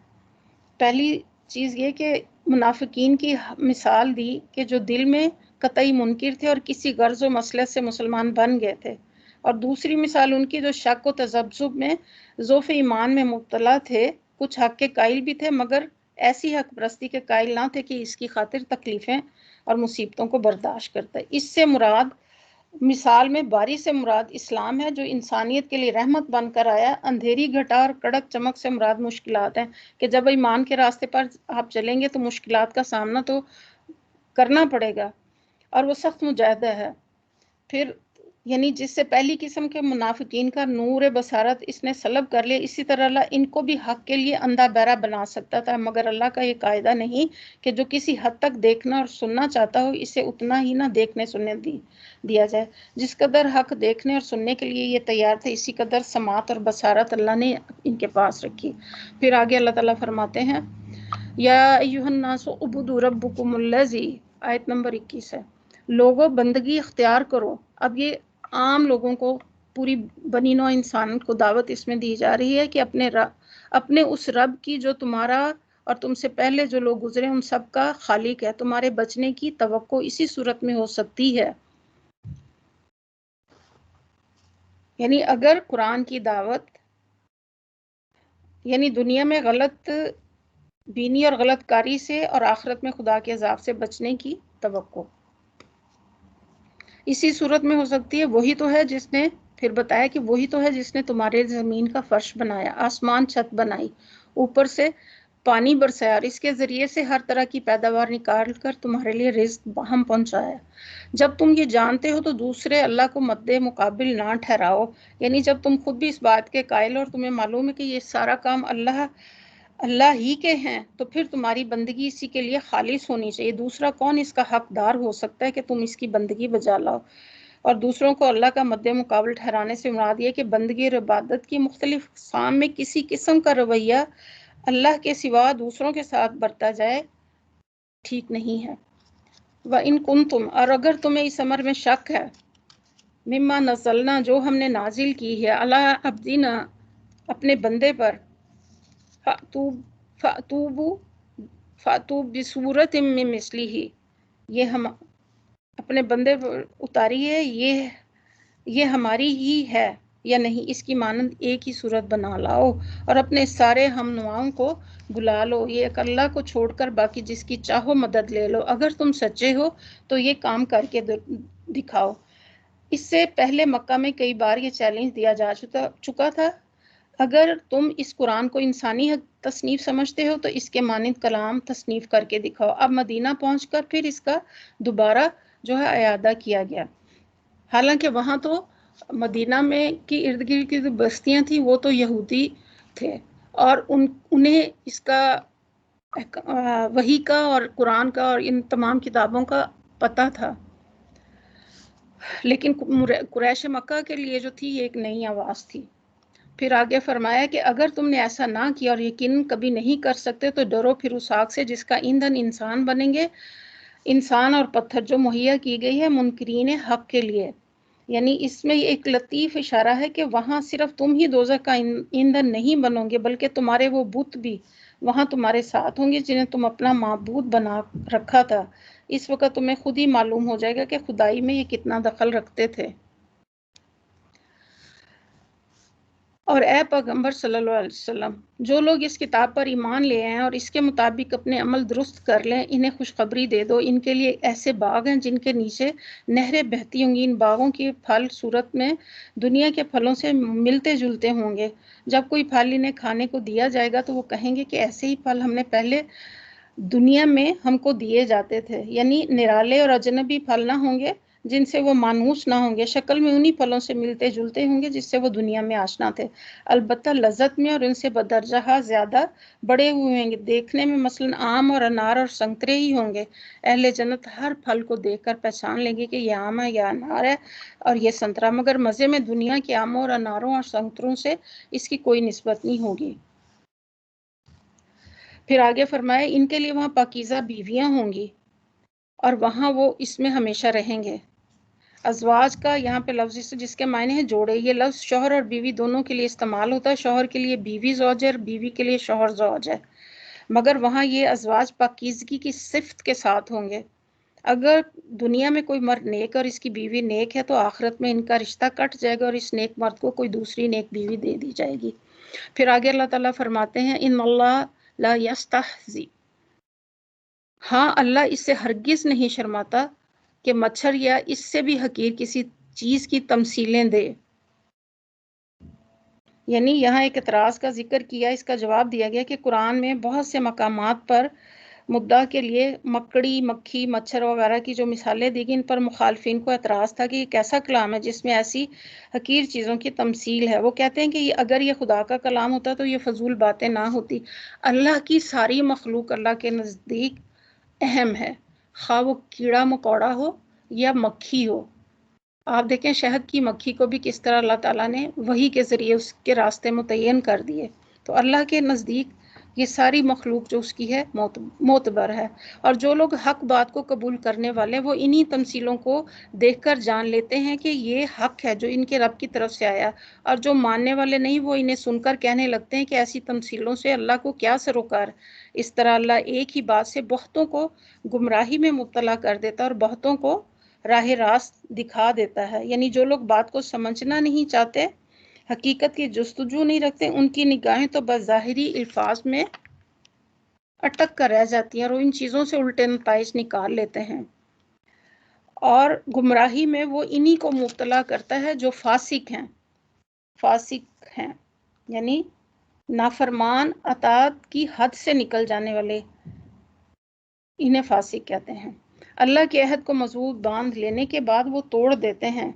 پہلی چیز یہ کہ منافقین کی مثال دی کہ جو دل میں قطعی منکر تھے اور کسی غرض و مصلحت سے مسلمان بن گئے تھے، اور دوسری مثال ان کی جو شک و تذبذب میں ضعف ایمان میں مبتلا تھے، کچھ حق کے قائل بھی تھے مگر ایسی حق پرستی کے قائل نہ تھے کہ اس کی خاطر تکلیفیں اور مصیبتوں کو برداشت کرتا ہے۔ اس سے مراد، مثال میں باری سے مراد اسلام ہے جو انسانیت کے لیے رحمت بن کر آیا۔ اندھیری گھٹا اور کڑک چمک سے مراد مشکلات ہیں کہ جب ایمان کے راستے پر آپ چلیں گے تو مشکلات کا سامنا تو کرنا پڑے گا، اور وہ سخت مجاہدہ ہے۔ پھر یعنی جس سے پہلی قسم کے منافقین کا نور بصارت اس نے سلب کر لیا، اسی طرح اللہ ان کو بھی حق کے لیے اندھا بہرا بنا سکتا تھا، مگر اللہ کا یہ قاعدہ نہیں کہ جو کسی حد تک دیکھنا اور سننا چاہتا ہو اسے اتنا ہی نہ دیکھنے سننے دیا جائے۔ جس قدر حق دیکھنے اور سننے کے لیے یہ تیار تھے، اسی قدر سماعت اور بصارت اللہ نے ان کے پاس رکھی۔ پھر آگے اللہ تعالیٰ فرماتے ہیں یا ایھا الناس اعبدوا ربکم الذی، آیت نمبر 21 ہے، لوگوں بندگی اختیار کرو۔ اب یہ عام لوگوں کو، پوری بنی نوع انسان کو دعوت اس میں دی جا رہی ہے کہ اپنے اس رب کی جو تمہارا اور تم سے پہلے جو لوگ گزرے ان سب کا خالق ہے۔ تمہارے بچنے کی توقع اسی صورت میں ہو سکتی ہے، یعنی اگر قرآن کی دعوت، یعنی دنیا میں غلط بینی اور غلط کاری سے اور آخرت میں خدا کے عذاب سے بچنے کی توقع اسی صورت میں ہو سکتی ہے۔ وہی تو ہے جس نے، پھر بتایا کہ وہی تو ہے جس نے تمہارے زمین کا فرش بنایا، آسمان چھت بنائی، اوپر سے پانی برسایا اور اس کے ذریعے سے ہر طرح کی پیداوار نکال کر تمہارے لیے رزق ہم پہنچایا۔ جب تم یہ جانتے ہو تو دوسرے اللہ کو مد مقابل نہ ٹھہراؤ، یعنی جب تم خود بھی اس بات کے قائل اور تمہیں معلوم ہے کہ یہ سارا کام اللہ ہی کے ہیں، تو پھر تمہاری بندگی اسی کے لیے خالص ہونی چاہیے۔ دوسرا کون اس کا حقدار ہو سکتا ہے کہ تم اس کی بندگی بجا لاؤ؟ اور دوسروں کو اللہ کا مد مقابل ٹھہرانے سے مراد یہ کہ بندگی اور عبادت کی مختلف اقسام میں کسی قسم کا رویہ اللہ کے سوا دوسروں کے ساتھ برتا جائے ٹھیک نہیں ہے۔ وَإِن كُنتُمْ، اور اگر تمہیں اس امر میں شک ہے، مما نزلنا، جو ہم نے نازل کی ہے، علی عبدنا، اپنے بندے پر، فَأْتُوا بِسُورَةٍ مِّن مِّثْلِهِ، یہ ہم اپنے بندے پر اتاری ہے، یہ ہماری ہی ہے یا نہیں، اس کی مانند ایک ہی صورت بنا لاؤ اور اپنے سارے ہم نواؤں کو بلا لو، یہ ایک اللہ کو چھوڑ کر باقی جس کی چاہو مدد لے لو، اگر تم سچے ہو تو یہ کام کر کے دکھاؤ۔ اس سے پہلے مکہ میں کئی بار یہ چیلنج دیا جا چکا تھا، اگر تم اس قرآن کو انسانی تصنیف سمجھتے ہو تو اس کے مانند کلام تصنیف کر کے دکھاؤ۔ اب مدینہ پہنچ کر پھر اس کا دوبارہ جو ہے اعادہ کیا گیا، حالانکہ وہاں تو مدینہ میں کی ارد گرد کی جو بستیاں تھیں وہ تو یہودی تھے اور انہیں اس کا وحی کا اور قرآن کا اور ان تمام کتابوں کا پتہ تھا، لیکن قریش مکہ کے لیے جو تھی یہ ایک نئی آواز تھی۔ پھر آگے فرمایا کہ اگر تم نے ایسا نہ کیا اور یقیناً کبھی نہیں کر سکتے تو ڈرو پھر اس آگ سے جس کا ایندھن انسان بنیں گے، انسان اور پتھر، جو مہیا کی گئی ہے منکرین حق کے لیے۔ یعنی اس میں ایک لطیف اشارہ ہے کہ وہاں صرف تم ہی دوزخ کا ایندھن نہیں بنو گے بلکہ تمہارے وہ بت بھی وہاں تمہارے ساتھ ہوں گے جنہیں تم اپنا معبود بنا رکھا تھا۔ اس وقت تمہیں خود ہی معلوم ہو جائے گا کہ خدائی میں یہ کتنا دخل رکھتے تھے۔ اور اے پیغمبر صلی اللہ علیہ وسلم، جو لوگ اس کتاب پر ایمان لے آئیں اور اس کے مطابق اپنے عمل درست کر لیں، انہیں خوشخبری دے دو، ان کے لیے ایسے باغ ہیں جن کے نیچے نہریں بہتی ہوں گی، ان باغوں کے پھل صورت میں دنیا کے پھلوں سے ملتے جلتے ہوں گے۔ جب کوئی پھل انہیں کھانے کو دیا جائے گا تو وہ کہیں گے کہ ایسے ہی پھل ہم نے پہلے دنیا میں ہم کو دیے جاتے تھے، یعنی نرالے اور اجنبی پھل نہ ہوں گے جن سے وہ مانوس نہ ہوں گے، شکل میں انہی پھلوں سے ملتے جلتے ہوں گے جس سے وہ دنیا میں آشنا تھے، البتہ لذت میں اور ان سے بدرجہ زیادہ بڑے ہوئے ہوں گے۔ دیکھنے میں مثلاً آم اور انار اور سنترے ہی ہوں گے۔ اہل جنت ہر پھل کو دیکھ کر پہچان لیں گے کہ یہ آم ہے، یہ انار ہے اور یہ سنترا، مگر مزے میں دنیا کے آموں اور اناروں اور سنتروں سے اس کی کوئی نسبت نہیں ہوگی۔ پھر آگے فرمائے ان کے لیے وہاں پاکیزہ بیویاں ہوں گی اور وہاں وہ اس میں ہمیشہ رہیں گے۔ ازواج کا یہاں پہ لفظ جس کے معنی ہے جوڑے، یہ لفظ شوہر اور بیوی دونوں کے لیے استعمال ہوتا ہے۔ شوہر کے لیے بیوی زوج ہے اور بیوی کے لیے شوہر زوج ہے، مگر وہاں یہ ازواج پاکیزگی کی صفت کے ساتھ ہوں گے۔ اگر دنیا میں کوئی مرد نیک اور اس کی بیوی نیک ہے تو آخرت میں ان کا رشتہ کٹ جائے گا اور اس نیک مرد کو کوئی دوسری نیک بیوی دے دی جائے گی۔ پھر آگے اللہ تعالیٰ فرماتے ہیں ان اللہ لا یستحزی، ہاں اللہ اس سے ہرگز نہیں شرماتا کہ مچھر یا اس سے بھی حقیر کسی چیز کی تمثیلیں دے۔ یعنی یہاں ایک اعتراض کا ذکر کیا، اس کا جواب دیا گیا کہ قرآن میں بہت سے مقامات پر مدعا کے لیے مکڑی، مکھی، مچھر وغیرہ کی جو مثالیں دی گئی، ان پر مخالفین کو اعتراض تھا کہ یہ کیسا کلام ہے جس میں ایسی حقیر چیزوں کی تمثیل ہے۔ وہ کہتے ہیں کہ اگر یہ خدا کا کلام ہوتا تو یہ فضول باتیں نہ ہوتی۔ اللہ کی ساری مخلوق اللہ کے نزدیک اہم ہے، خواہ وہ کیڑا مکوڑا ہو یا مکھی ہو۔ آپ دیکھیں شہد کی مکھی کو بھی کس طرح اللہ تعالیٰ نے وحی کے ذریعے اس کے راستے متعین کر دیے۔ تو اللہ کے نزدیک یہ ساری مخلوق جو اس کی ہے معتبر ہے، اور جو لوگ حق بات کو قبول کرنے والے وہ انہی تمثیلوں کو دیکھ کر جان لیتے ہیں کہ یہ حق ہے جو ان کے رب کی طرف سے آیا، اور جو ماننے والے نہیں وہ انہیں سن کر کہنے لگتے ہیں کہ ایسی تمثیلوں سے اللہ کو کیا سروکار۔ اس طرح اللہ ایک ہی بات سے بہتوں کو گمراہی میں مبتلا کر دیتا ہے اور بہتوں کو راہ راست دکھا دیتا ہے۔ یعنی جو لوگ بات کو سمجھنا نہیں چاہتے، حقیقت کی جستجو نہیں رکھتے، ان کی نگاہیں تو بس ظاہری الفاظ میں اٹک کر رہ جاتی ہیں اور ان چیزوں سے الٹے نتائج نکال لیتے ہیں، اور گمراہی میں وہ انہی کو مبتلا کرتا ہے جو فاسق ہیں۔ فاسق ہیں یعنی نافرمان، اطاعت کی حد سے نکل جانے والے، انہیں فاسق کہتے ہیں۔ اللہ کے عہد کو مضبوط باندھ لینے کے بعد وہ توڑ دیتے ہیں،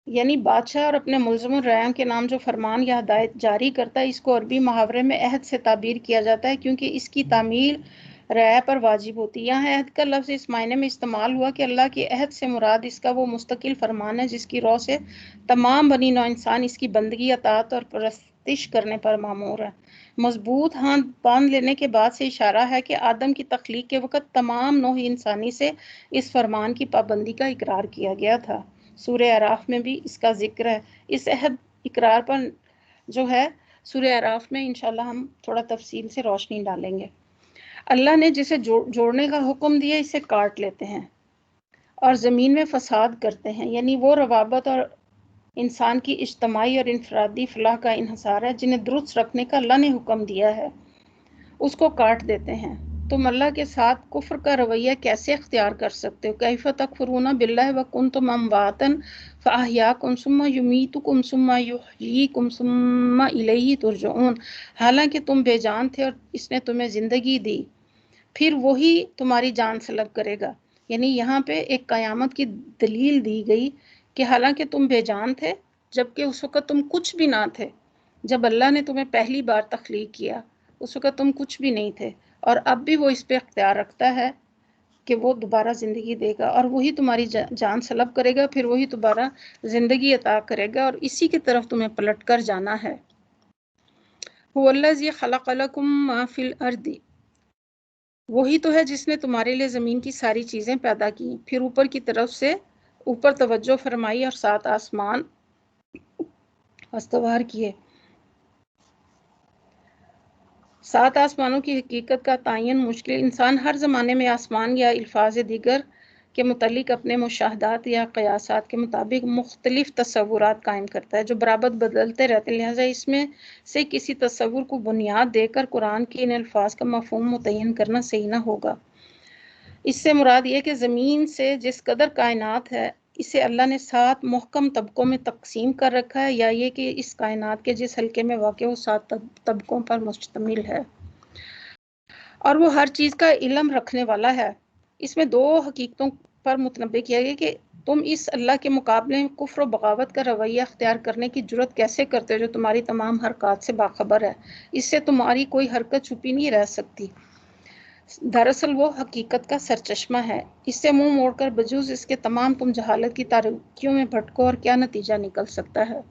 یعنی بادشاہ اور اپنے ملزم الرعایا کے نام جو فرمان یا ہدایت جاری کرتا ہے، اس کو عربی محاورے میں عہد سے تعبیر کیا جاتا ہے کیونکہ اس کی تعمیل رعایا پر واجب ہوتی ہے۔ یہاں عہد کا لفظ اس معنی میں استعمال ہوا کہ اللہ کے عہد سے مراد اس کا وہ مستقل فرمان ہے جس کی رو سے تمام بنی نوع انسان اس کی بندگی، اطاعت اور پرستش کرنے پر مامور ہے۔ مضبوط ہاتھ باندھ لینے کے بعد سے اشارہ ہے کہ آدم کی تخلیق کے وقت تمام نوع انسانی سے اس فرمان کی پابندی کا اقرار کیا گیا تھا۔ سورہ اعراف میں بھی اس کا ذکر ہے۔ اس عہد اقرار پر جو ہے سورہ اعراف میں انشاءاللہ ہم تھوڑا تفصیل سے روشنی ڈالیں گے۔ اللہ نے جسے جوڑنے کا حکم دیا اسے کاٹ لیتے ہیں اور زمین میں فساد کرتے ہیں، یعنی وہ روابط اور انسان کی اجتماعی اور انفرادی فلاح کا انحصار ہے جنہیں درست رکھنے کا اللہ نے حکم دیا ہے، اس کو کاٹ دیتے ہیں۔ تم اللہ کے ساتھ کفر کا رویہ کیسے اختیار کر سکتے ہو؟ کیف تکفرون باللہ وکنتم امواتا فاحیاکم ثم یمیتکم ثم یحییکم ثم الیہ ترجعون، حالانکہ تم بے جان تھے اور اس نے تمہیں زندگی دی، پھر وہی تمہاری جان سلب کرے گا۔ یعنی یہاں پہ ایک قیامت کی دلیل دی گئی کہ حالانکہ تم بے جان تھے، جبکہ اس وقت تم کچھ بھی نہ تھے، جب اللہ نے تمہیں پہلی بار تخلیق کیا اس وقت تم کچھ بھی نہیں تھے، اور اب بھی وہ اس پہ اختیار رکھتا ہے کہ وہ دوبارہ زندگی دے گا اور وہی تمہاری جان سلب کرے گا، پھر وہی دوبارہ زندگی عطا کرے گا، اور اسی کی طرف تمہیں پلٹ کر جانا ہے۔ هو الذی خلق لکم ما فی الارض، وہی تو ہے جس نے تمہارے لیے زمین کی ساری چیزیں پیدا کی۔ پھر اوپر کی طرف سے اوپر توجہ فرمائی اور 7 آسمان استوار کیے۔ 7 آسمانوں کی حقیقت کا تعین مشکل، انسان ہر زمانے میں آسمان یا الفاظ دیگر کے متعلق اپنے مشاہدات یا قیاسات کے مطابق مختلف تصورات قائم کرتا ہے جو برابر بدلتے رہتے ہیں، لہٰذا اس میں سے کسی تصور کو بنیاد دے کر قرآن کے ان الفاظ کا مفہوم متعین کرنا صحیح نہ ہوگا۔ اس سے مراد یہ کہ زمین سے جس قدر کائنات ہے اسے اللہ نے 7 محکم طبقوں میں تقسیم کر رکھا ہے، یا یہ کہ اس کائنات کے جس حلقے میں واقع وہ 7 طبقوں پر مشتمل ہے، اور وہ ہر چیز کا علم رکھنے والا ہے۔ اس میں 2 حقیقتوں پر متنبہ کیا گیا کہ تم اس اللہ کے مقابلے میں کفر و بغاوت کا رویہ اختیار کرنے کی جرت کیسے کرتے ہو جو تمہاری تمام حرکات سے باخبر ہے، اس سے تمہاری کوئی حرکت چھپی نہیں رہ سکتی، دراصل وہ حقیقت کا سرچشمہ ہے، اس سے منہ موڑ کر بجوز اس کے تمام تم جہالت کی تاریکیوں میں بھٹکو اور کیا نتیجہ نکل سکتا ہے۔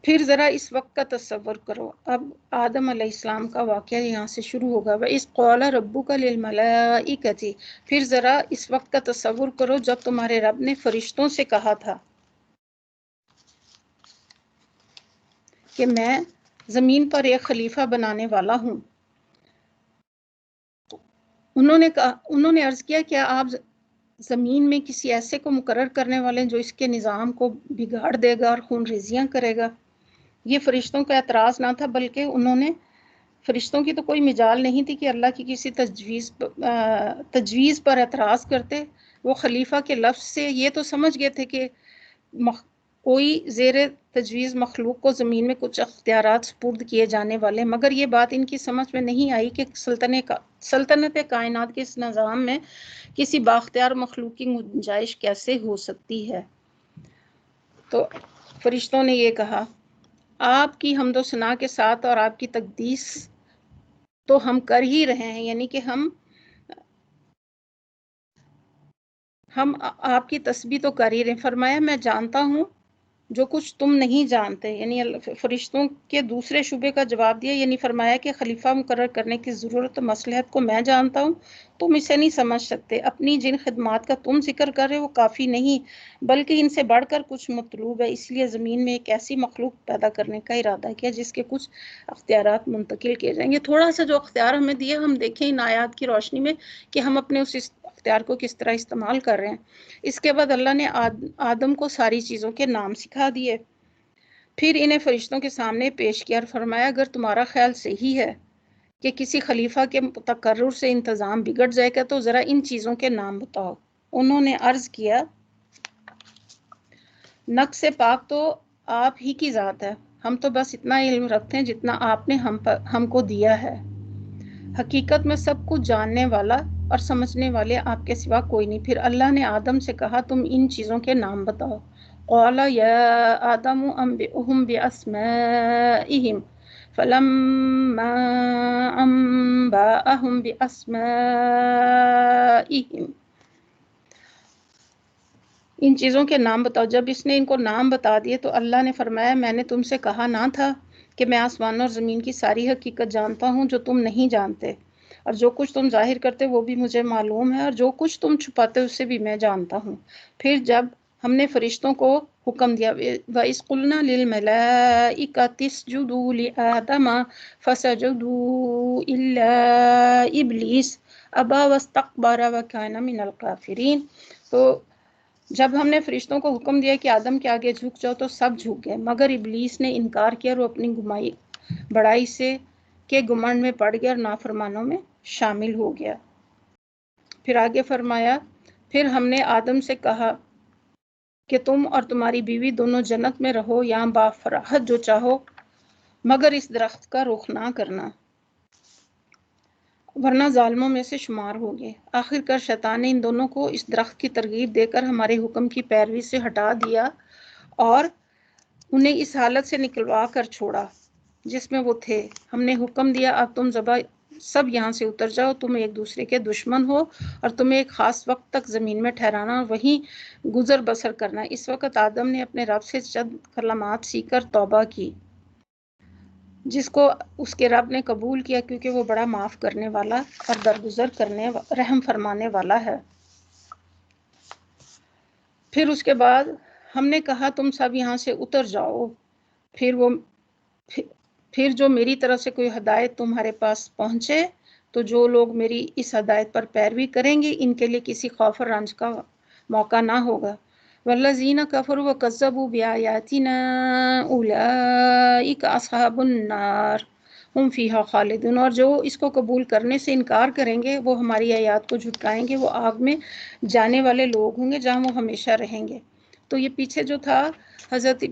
پھر ذرا اس وقت کا تصور کرو، اب آدم علیہ السلام کا واقعہ یہاں سے شروع ہوگا۔ وَإِذْ قَالَ رَبُّكَ لِلْمَلَائِكَةِ، پھر ذرا اس وقت کا تصور کرو جب تمہارے رب نے فرشتوں سے کہا تھا کہ میں زمین پر ایک خلیفہ بنانے والا ہوں۔ انہوں نے عرض کیا کیا آپ زمین میں کسی ایسے کو مقرر کرنے والے ہیں جو اس کے نظام کو بگاڑ دے گا اور خون ریزیاں کرے گا؟ یہ فرشتوں کا اعتراض نہ تھا، بلکہ فرشتوں کی تو کوئی مجال نہیں تھی کہ اللہ کی کسی تجویز پر اعتراض کرتے۔ وہ خلیفہ کے لفظ سے یہ تو سمجھ گئے تھے کہ کوئی زیر تجویز مخلوق کو زمین میں کچھ اختیارات سپرد کیے جانے والے، مگر یہ بات ان کی سمجھ میں نہیں آئی کہ سلطنت کائنات کے اس نظام میں کسی بااختیار مخلوق کی گنجائش کیسے ہو سکتی ہے۔ تو فرشتوں نے یہ کہا، آپ کی حمد و ثنا کے ساتھ اور آپ کی تقدیس تو ہم کر ہی رہے ہیں، یعنی کہ ہم آپ کی تسبیح تو کر ہی رہے ہیں۔ فرمایا میں جانتا ہوں جو کچھ تم نہیں جانتے، یعنی فرشتوں کے دوسرے شبے کا جواب دیا، یعنی فرمایا کہ خلیفہ مقرر کرنے کی ضرورت و مصلحت کو میں جانتا ہوں، تم اسے نہیں سمجھ سکتے۔ اپنی جن خدمات کا تم ذکر کر رہے وہ کافی نہیں، بلکہ ان سے بڑھ کر کچھ مطلوب ہے، اس لیے زمین میں ایک ایسی مخلوق پیدا کرنے کا ارادہ کیا جس کے کچھ اختیارات منتقل کیے جائیں گے۔ تھوڑا سا جو اختیار ہمیں دیے ہم دیکھیں ان آیات کی روشنی میں کہ ہم اپنے اس اختیار کو کس طرح استعمال کر رہے ہیں۔ اس کے بعد اللہ نے آدم کو ساری چیزوں کے نام سکھا دیے، پھر انہیں فرشتوں کے سامنے پیش کیا اور فرمایا اگر تمہارا خیال صحیح ہے کہ کسی خلیفہ کے تقرر سے انتظام بگڑ جائے گا تو ذرا ان چیزوں کے نام بتاؤ۔ انہوں نے عرض کیا نقص پاک تو آپ ہی کی ذات ہے، ہم تو بس اتنا علم رکھتے ہیں جتنا آپ نے ہم کو دیا ہے، حقیقت میں سب کچھ جاننے والا اور سمجھنے والے آپ کے سوا کوئی نہیں۔ پھر اللہ نے آدم سے کہا تم ان چیزوں کے نام بتاؤ۔ قال یا آدم انبئهم باسمائهم فلما انبأهم باسمائهم، ان چیزوں کے نام بتاؤ۔ جب اس نے ان کو نام بتا دیے تو اللہ نے فرمایا میں نے تم سے کہا نہ تھا کہ میں آسمانوں اور زمین کی ساری حقیقت جانتا ہوں جو تم نہیں جانتے، اور جو کچھ تم ظاہر کرتے وہ بھی مجھے معلوم ہے، اور جو کچھ تم چھپاتے اسے بھی میں جانتا ہوں۔ پھر جب ہم نے فرشتوں کو حکم دیا وَإِذْ قُلْنَا لِلْمَلَائِكَةِ اسْجُدُوا لِآدَمَ فَسَجَدُوا إِلَّا إِبْلِيسَ أَبَىٰ وَاسْتَكْبَرَ وَكَانَ مِنَ الْكَافِرِينَ۔ تو جب ہم نے فرشتوں کو حکم دیا کہ آدم کے آگے جھک جاؤ تو سب جھک گئے، مگر ابلیس نے انکار کیا اور وہ اپنی بڑائی سے کے گمنڈ میں پڑ گیا اور نافرمانوں میں شامل ہو گیا۔ پھر آگے فرمایا پھر ہم نے آدم سے کہا کہ تم اور تمہاری بیوی دونوں جنت میں رہو یہاں بافراحت جو چاہو، مگر اس درخت کا رخ نہ کرنا ورنہ ظالموں میں سے شمار ہوگے۔ آخر کار شیطان نے ان دونوں کو اس درخت کی ترغیب دے کر ہمارے حکم کی پیروی سے ہٹا دیا اور انہیں اس حالت سے نکلوا کر چھوڑا جس میں وہ تھے۔ ہم نے حکم دیا اب تم سب یہاں سے اتر جاؤ، تم ایک دوسرے کے دشمن ہو اور تمہیں ایک خاص وقت تک زمین میں ٹھہرانا اور وہیں گزر بسر کرنا۔ اس وقت آدم نے اپنے رب سے چند کلمات سیکھ کر توبہ کی جس کو اس کے رب نے قبول کیا کیونکہ وہ بڑا معاف کرنے والا اور درگزر رحم فرمانے والا ہے۔ پھر اس کے بعد ہم نے کہا تم سب یہاں سے اتر جاؤ، پھر جو میری طرف سے کوئی ہدایت تمہارے پاس پہنچے تو جو لوگ میری اس ہدایت پر پیروی کریں گے ان کے لیے کسی خوف اور رنج کا موقع نہ ہوگا۔ والذین کفروا وکذبوا بآیاتنا اولئک اصحاب النار ہم فیہا خالدون، اور جو اس کو قبول کرنے سے انکار کریں گے وہ ہماری آیات کو جھٹلائیں گے، وہ آگ میں جانے والے لوگ ہوں گے جہاں وہ ہمیشہ رہیں گے۔ تو یہ پیچھے جو تھا حضرت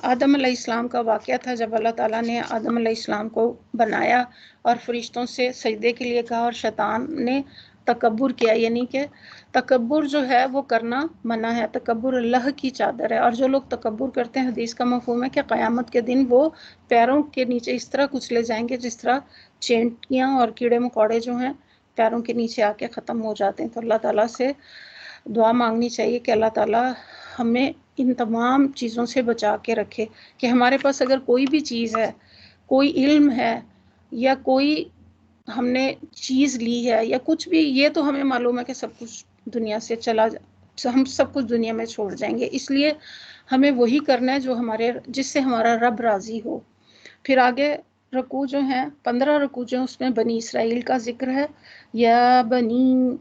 آدم علیہ السلام کا واقعہ تھا جب اللہ تعالیٰ نے آدم علیہ السلام کو بنایا اور فرشتوں سے سجدے کے لیے کہا اور شیطان نے تکبر کیا، یعنی کہ تکبر جو ہے وہ کرنا منع ہے، تکبر اللہ کی چادر ہے، اور جو لوگ تکبر کرتے ہیں حدیث کا مفہوم ہے کہ قیامت کے دن وہ پیروں کے نیچے اس طرح کچلے جائیں گے جس طرح چینٹیاں اور کیڑے مکوڑے جو ہیں پیروں کے نیچے آ کے ختم ہو جاتے ہیں۔ تو اللہ تعالیٰ سے دعا مانگنی چاہیے کہ اللہ تعالیٰ ہمیں ان تمام چیزوں سے بچا کے رکھے، کہ ہمارے پاس اگر کوئی بھی چیز ہے، کوئی علم ہے یا کوئی ہم نے چیز لی ہے یا کچھ بھی، یہ تو ہمیں معلوم ہے کہ سب کچھ دنیا سے ہم سب کچھ دنیا میں چھوڑ جائیں گے، اس لیے ہمیں وہی کرنا ہے جو جس سے ہمارا رب راضی ہو۔ پھر آگے رکوع جو ہیں 15 رکوع جو ہیں اس میں بنی اسرائیل کا ذکر ہے، یا بنی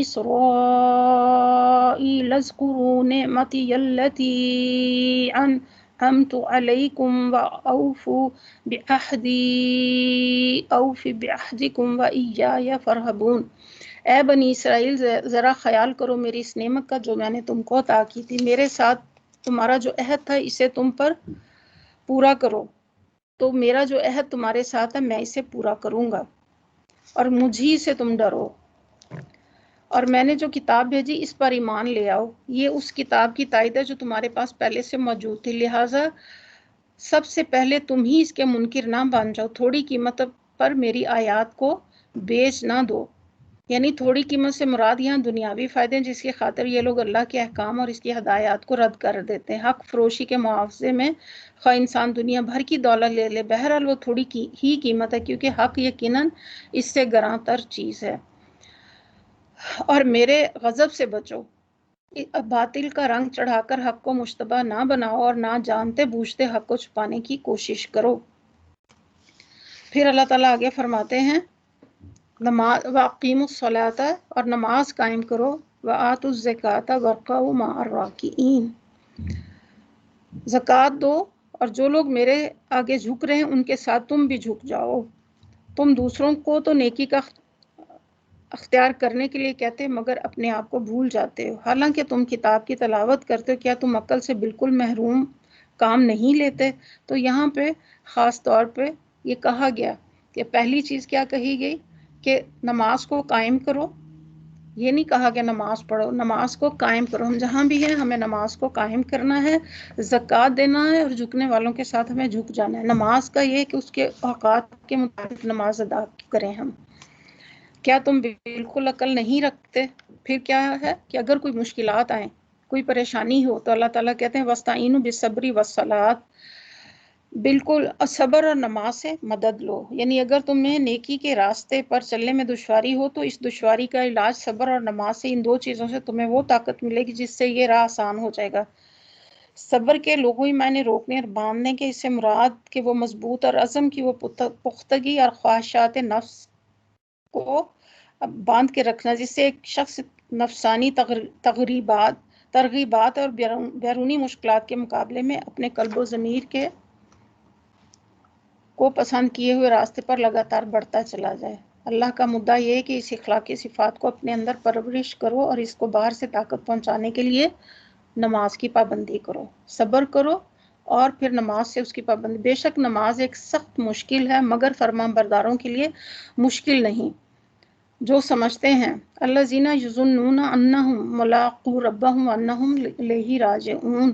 اسرائیل اذکروا نعمتی التی انعمت علیکم واوفوا بعہدی اوف بعہدکم وایای فارہبون۔ اے بنی اسرائیل ذرا خیال کرو میری اس نعمت کا جو میں نے تم کو عطا کی تھی، میرے ساتھ تمہارا جو عہد تھا اسے تم پر پورا کرو، تو میرا جو عہد تمہارے ساتھ ہے میں اسے پورا کروں گا، اور مجھی سے تم ڈرو، اور میں نے جو کتاب بھیجی اس پر ایمان لے آؤ، یہ اس کتاب کی تائید ہے جو تمہارے پاس پہلے سے موجود تھی، لہٰذا سب سے پہلے تم ہی اس کے منکر نہ بن جاؤ، تھوڑی قیمت پر میری آیات کو بیچ نہ دو۔ یعنی تھوڑی قیمت سے مراد یہاں دنیاوی فائدے ہیں جس کی خاطر یہ لوگ اللہ کے احکام اور اس کی ہدایات کو رد کر دیتے ہیں۔ حق فروشی کے معاوضے میں خواہ انسان دنیا بھر کی دولت لے لے، بہرحال وہ تھوڑی ہی قیمت ہے، کیونکہ حق یقیناً اس سے گراں تر چیز ہے۔ اور میرے غضب سے بچو، باطل کا رنگ چڑھا کر حق کو مشتبہ نہ بناؤ، اور نہ جانتے بوجھتے حق کو چھپانے کی کوشش کرو۔ پھر اللہ تعالیٰ آگے فرماتے ہیں نماز وَأَقِیمُوا الصَّلَاةَ، اور نماز قائم کرو، وَآتُوا الزَّکَاةَ وَارْکَعُوا مَعَ الرَّاکِعِینَ، زکوٰۃ دو، اور جو لوگ میرے آگے جھک رہے ہیں ان کے ساتھ تم بھی جھک جاؤ۔ تم دوسروں کو تو نیکی کا اختیار کرنے کے لیے کہتے مگر اپنے آپ کو بھول جاتے ہو، حالانکہ تم کتاب کی تلاوت کرتے ہو، کیا تم عقل سے بالکل محروم کام نہیں لیتے؟ تو یہاں پہ خاص طور پہ یہ کہا گیا کہ پہلی چیز کیا کہی گئی کہ نماز کو قائم کرو، یہ نہیں کہا کہ نماز پڑھو، نماز کو قائم کرو، ہم جہاں بھی ہیں ہمیں نماز کو قائم کرنا ہے، زکوٰۃ دینا ہے، اور جھکنے والوں کے ساتھ ہمیں جھک جانا ہے۔ نماز کا یہ کہ اس کے اوقات کے مطابق نماز ادا کریں ہم۔ کیا تم بالکل عقل نہیں رکھتے؟ پھر کیا ہے کہ اگر کوئی مشکلات آئیں، کوئی پریشانی ہو، تو اللہ تعالیٰ کہتے ہیں وَاسْتَعِینُوا بِالصَّبْرِ وَالصَّلَاةِ، بالکل صبر اور نماز سے مدد لو۔ یعنی اگر تمہیں نیکی کے راستے پر چلنے میں دشواری ہو تو اس دشواری کا علاج صبر اور نماز سے، ان دو چیزوں سے تمہیں وہ طاقت ملے گی جس سے یہ راہ آسان ہو جائے گا۔ صبر کے لغوی معنی روکنے اور باندھنے کے، اس سے مراد کہ وہ مضبوط اور عزم کی وہ پختگی اور خواہشات نفس کو باندھ کے رکھنا، جس سے ایک شخص نفسانی ترغیبات اور بیرونی مشکلات کے مقابلے میں اپنے قلب و ضمیر کو پسند کیے ہوئے راستے پر لگاتار بڑھتا چلا جائے۔ اللہ کا مدعا یہ ہے کہ اس اخلاقی صفات کو اپنے اندر پرورش کرو، اور اس کو باہر سے طاقت پہنچانے کے لیے نماز کی پابندی کرو، صبر کرو، اور پھر نماز سے اس کی پابندی۔ بے شک نماز ایک سخت مشکل ہے مگر فرمان برداروں کے لیے مشکل نہیں، جو سمجھتے ہیں الذین یظنون انہم ملاقو ربہم وانہم الیہ راجعون،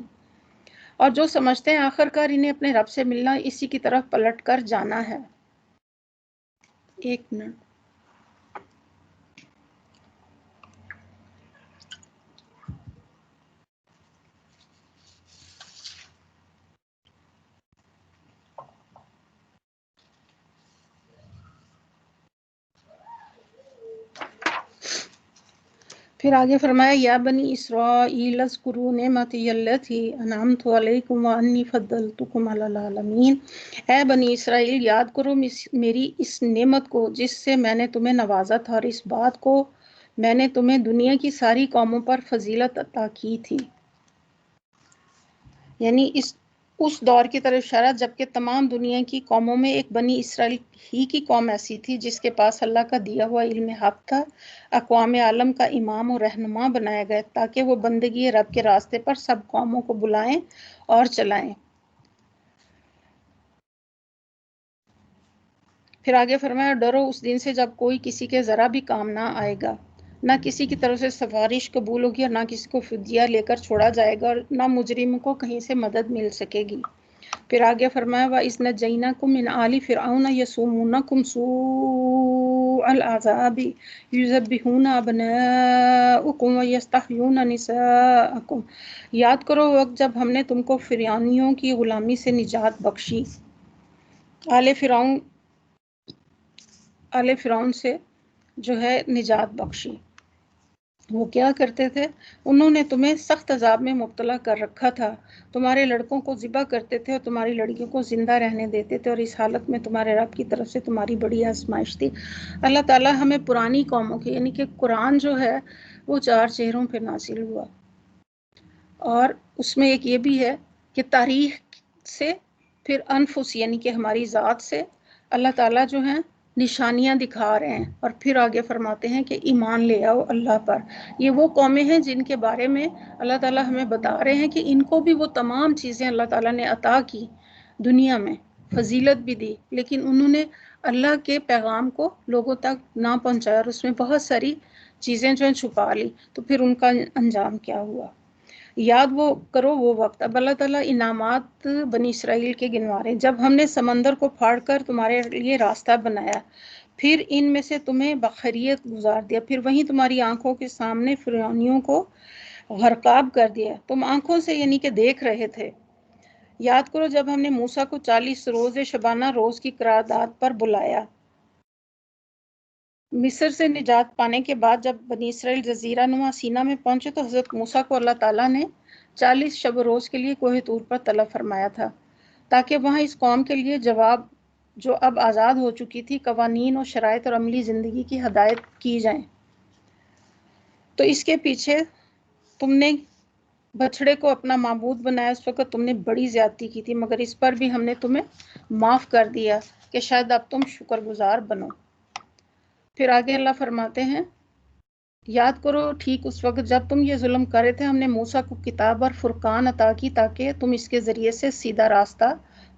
اور جو سمجھتے ہیں آخر کار انہیں اپنے رب سے ملنا، اسی کی طرف پلٹ کر جانا ہے۔ ایک منٹ، پھر آگے فرمایا یا بنی اسرائیل اذکروا نعمتی التی انعمت علیکم وانی فضلتکم علی العالمین، اے بنی اسرائیل یاد کرو میری اس نعمت کو جس سے میں نے تمہیں نوازا تھا، اور اس بات کو میں نے تمہیں دنیا کی ساری قوموں پر فضیلت عطا کی تھی۔ یعنی اس دور کی طرف اشارہ جبکہ تمام دنیا کی قوموں میں ایک بنی اسرائیل ہی کی قوم ایسی تھی جس کے پاس اللہ کا دیا ہوا علم حق تھا، اقوام عالم کا امام و رہنما بنایا گیا تاکہ وہ بندگی رب کے راستے پر سب قوموں کو بلائیں اور چلائیں۔ پھر آگے فرمایا ڈرو اس دن سے جب کوئی کسی کے ذرا بھی کام نہ آئے گا، نہ کسی کی طرف سے سفارش قبول ہوگی اور نہ کسی کو فدیہ لے کر چھوڑا جائے گا اور نہ مجرم کو کہیں سے مدد مل سکے گی۔ پھر آگے فرمایا وَإِذْ نَجَّيْنَاكُم مِّنْ آلِ فِرْعَوْنَ يَسُومُونَكُمْ سُوءَ الْعَذَابِ يُذَبِّحُونَ أَبْنَاءَكُمْ وَيَسْتَحْيُونَ نِسَاءَكُمْ۔ یاد کرو وقت جب ہم نے تم کو فرعونیوں کی غلامی سے نجات بخشی، آل فرعون سے جو ہے نجات بخشی۔ وہ کیا کرتے تھے؟ انہوں نے تمہیں سخت عذاب میں مبتلا کر رکھا تھا، تمہارے لڑکوں کو ذبح کرتے تھے اور تمہاری لڑکیوں کو زندہ رہنے دیتے تھے، اور اس حالت میں تمہارے رب کی طرف سے تمہاری بڑی آزمائش تھی۔ اللہ تعالیٰ ہمیں پرانی قوموں کی، یعنی کہ قرآن جو ہے وہ 4 چہروں پہ نازل ہوا، اور اس میں ایک یہ بھی ہے کہ تاریخ سے، پھر انفس یعنی کہ ہماری ذات سے اللہ تعالیٰ جو ہیں نشانیاں دکھا رہے ہیں، اور پھر آگے فرماتے ہیں کہ ایمان لے آؤ اللہ پر۔ یہ وہ قومیں ہیں جن کے بارے میں اللہ تعالیٰ ہمیں بتا رہے ہیں کہ ان کو بھی وہ تمام چیزیں اللہ تعالیٰ نے عطا کی، دنیا میں فضیلت بھی دی، لیکن انہوں نے اللہ کے پیغام کو لوگوں تک نہ پہنچایا اور اس میں بہت ساری چیزیں جو ہیں چھپا لی، تو پھر ان کا انجام کیا ہوا۔ یاد وہ کرو وہ وقت، اب اللہ تعالیٰ انعامات بنی اسرائیل کے گنوا رہے ہیں، جب ہم نے سمندر کو پھاڑ کر تمہارے لیے راستہ بنایا، پھر ان میں سے تمہیں بخیریت گزار دیا، پھر وہیں تمہاری آنکھوں کے سامنے فرعونیوں کو غرقاب کر دیا، تم آنکھوں سے یعنی کہ دیکھ رہے تھے۔ یاد کرو جب ہم نے موسیٰ کو 40 روز شبانہ روز کی قرارداد پر بلایا۔ مصر سے نجات پانے کے بعد جب بنی اسرائیل جزیرہ نما سینا میں پہنچے تو حضرت موسیٰ کو اللہ تعالیٰ نے 40 شب و روز کے لیے کوہ طور پر طلب فرمایا تھا، تاکہ وہاں اس قوم کے لیے جواب جو اب آزاد ہو چکی تھی قوانین اور شرائط اور عملی زندگی کی ہدایت کی جائیں۔ تو اس کے پیچھے تم نے بچھڑے کو اپنا معبود بنایا، اس وقت تم نے بڑی زیادتی کی تھی، مگر اس پر بھی ہم نے تمہیں معاف کر دیا کہ شاید اب تم شکر گزار بنو۔ پھر آگے اللہ فرماتے ہیں یاد کرو ٹھیک اس وقت جب تم یہ ظلم کر رہے تھے، ہم نے موسیٰ کو کتاب اور فرقان عطا کی تاکہ تم اس کے ذریعے سے سیدھا راستہ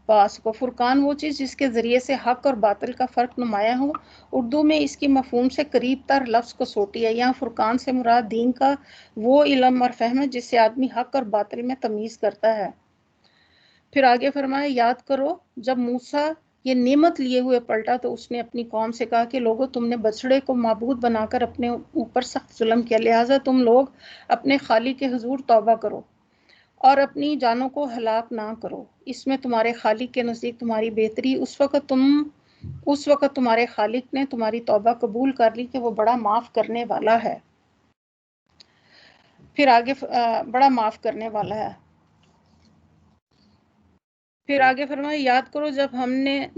پا سکو۔ فرقان وہ چیز جس کے ذریعے سے حق اور باطل کا فرق نمایاں ہو۔ اردو میں اس کی مفہوم سے قریب تر لفظ کسوٹی ہے۔ یہاں فرقان سے مراد دین کا وہ علم اور فہم ہے جس سے آدمی حق اور باطل میں تمیز کرتا ہے۔ پھر آگے فرمایا یاد کرو جب موسیٰ یہ نعمت لیے ہوئے پلٹا تو اس نے اپنی قوم سے کہا کہ لوگوں تم نے بچڑے کو معبود بنا کر اپنے اوپر سخت ظلم کیا، لہٰذا تم لوگ اپنے خالق کے حضور توبہ کرو اور اپنی جانوں کو ہلاک نہ کرو، اس میں تمہارے خالق کے نزدیک تمہاری بہتری۔ اس وقت تمہارے خالق نے تمہاری توبہ قبول کر لی کہ وہ بڑا معاف کرنے والا ہے۔ پھر آگے بڑا معاف کرنے والا ہے۔ پھر آگے فرمایا یاد کرو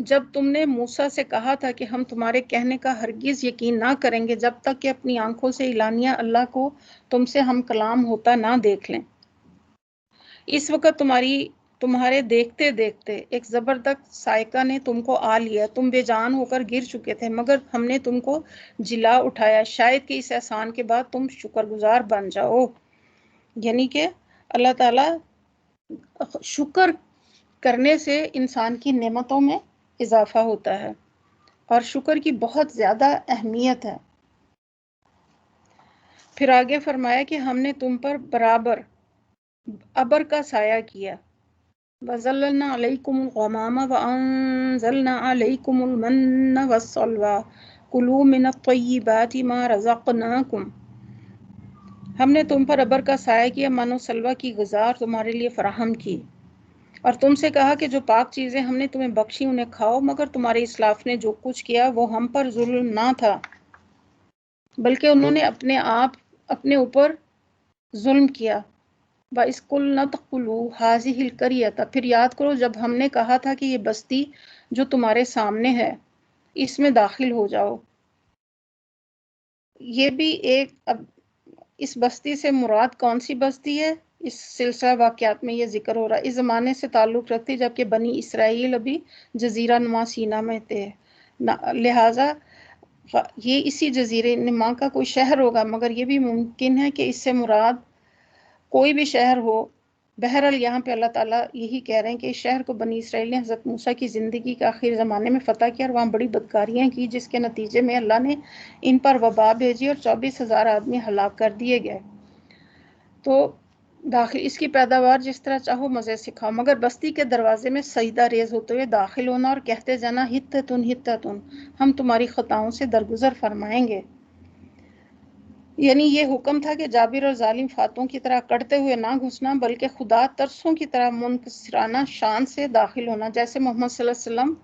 جب تم نے موسیٰ سے کہا تھا کہ ہم تمہارے کہنے کا ہرگز یقین نہ کریں گے جب تک کہ اپنی آنکھوں سے اعلانیہ اللہ کو تم سے ہم کلام ہوتا نہ دیکھ لیں۔ اس وقت تمہارے دیکھتے دیکھتے ایک زبردست صاعقہ نے تم کو آ لیا، تم بے جان ہو کر گر چکے تھے، مگر ہم نے تم کو جلا اٹھایا، شاید کہ اس احسان کے بعد تم شکر گزار بن جاؤ۔ یعنی کہ اللہ تعالیٰ شکر کرنے سے انسان کی نعمتوں میں اضافہ ہوتا ہے، اور شکر کی بہت زیادہ اہمیت ہے۔ پھر آگے فرمایا کہ ہم نے تم پر برابر ابر کا سایہ کیا، وَظَلَّلْنَا عَلَيْكُمُ الْغَمَامَ وَأَنزَلْنَا عَلَيْكُمُ الْمَنَّ وَالسَّلْوَىٰ كُلُوا مِنَ الطَّيِّبَاتِ مَا رَزَقْنَاكُمْ۔ ہم نے تم پر ابر کا سایہ کیا، من و سلوہ کی غذا تمہارے لیے فراہم کی، اور تم سے کہا کہ جو پاک چیزیں ہم نے تمہیں بخشی انہیں کھاؤ، مگر تمہارے اسلاف نے جو کچھ کیا وہ ہم پر ظلم نہ تھا بلکہ انہوں نے اپنے اوپر ظلم کیا۔ وَإِذْ قُلْنَا ادْخُلُوا هَٰذِهِ الْقَرْيَةَ، پھر یاد کرو جب ہم نے کہا تھا کہ یہ بستی جو تمہارے سامنے ہے اس میں داخل ہو جاؤ۔ یہ بھی اب اس بستی سے مراد کون سی بستی ہے؟ اس سلسلہ واقعات میں یہ ذکر ہو رہا ہے، اس زمانے سے تعلق رکھتی جبکہ بنی اسرائیل ابھی جزیرہ نما سینا میں تھے، لہٰذا یہ اسی جزیرے نما کا کوئی شہر ہوگا، مگر یہ بھی ممکن ہے کہ اس سے مراد کوئی بھی شہر ہو بہرحال یہاں پہ اللہ تعالیٰ یہی کہہ رہے ہیں کہ اس شہر کو بنی اسرائیل نے حضرت موسیٰ کی زندگی کے آخر زمانے میں فتح کیا اور وہاں بڑی بدکاریاں کی، جس کے نتیجے میں اللہ نے ان پر وبا بھیجی اور 24,000 آدمی ہلاک کر دیے گئے۔ تو داخل اس کی پیداوار جس طرح چاہو مزے سے کھاؤ، مگر بستی کے دروازے میں سجدہ ریز ہوتے ہوئے داخل ہونا اور کہتے جانا ہتتن، ہم تمہاری خطاؤں سے درگزر فرمائیں گے۔ یعنی یہ حکم تھا کہ جابر اور ظالم فاتحوں کی طرح کٹتے ہوئے نہ گھسنا، بلکہ خدا ترسوں کی طرح منکسرانہ شان سے داخل ہونا، جیسے محمد صلی اللہ علیہ وسلم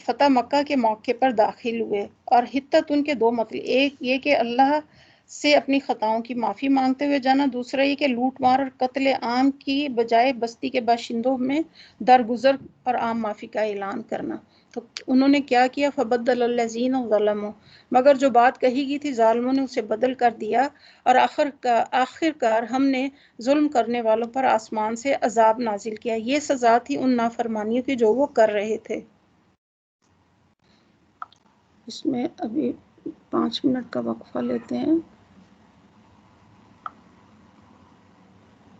فتح مکہ کے موقع پر داخل ہوئے۔ اور ہتت ان کے دو مطلب، ایک یہ کہ اللہ سے اپنی خطاؤں کی معافی مانگتے ہوئے جانا، دوسرا یہ کہ لوٹ مار اور قتل عام کی بجائے بستی کے باشندوں میں درگزر اور عام معافی کا اعلان کرنا۔ تو انہوں نے کیا کیا؟ فبدل الذین ظلموا، مگر جو بات کہی گئی تھی ظالموں نے اسے بدل کر دیا، اور آخر کار ہم نے ظلم کرنے والوں پر آسمان سے عذاب نازل کیا۔ یہ سزا تھی ان نافرمانیوں کی جو وہ کر رہے تھے۔ اس میں ابھی 5 منٹ کا وقفہ لیتے ہیں۔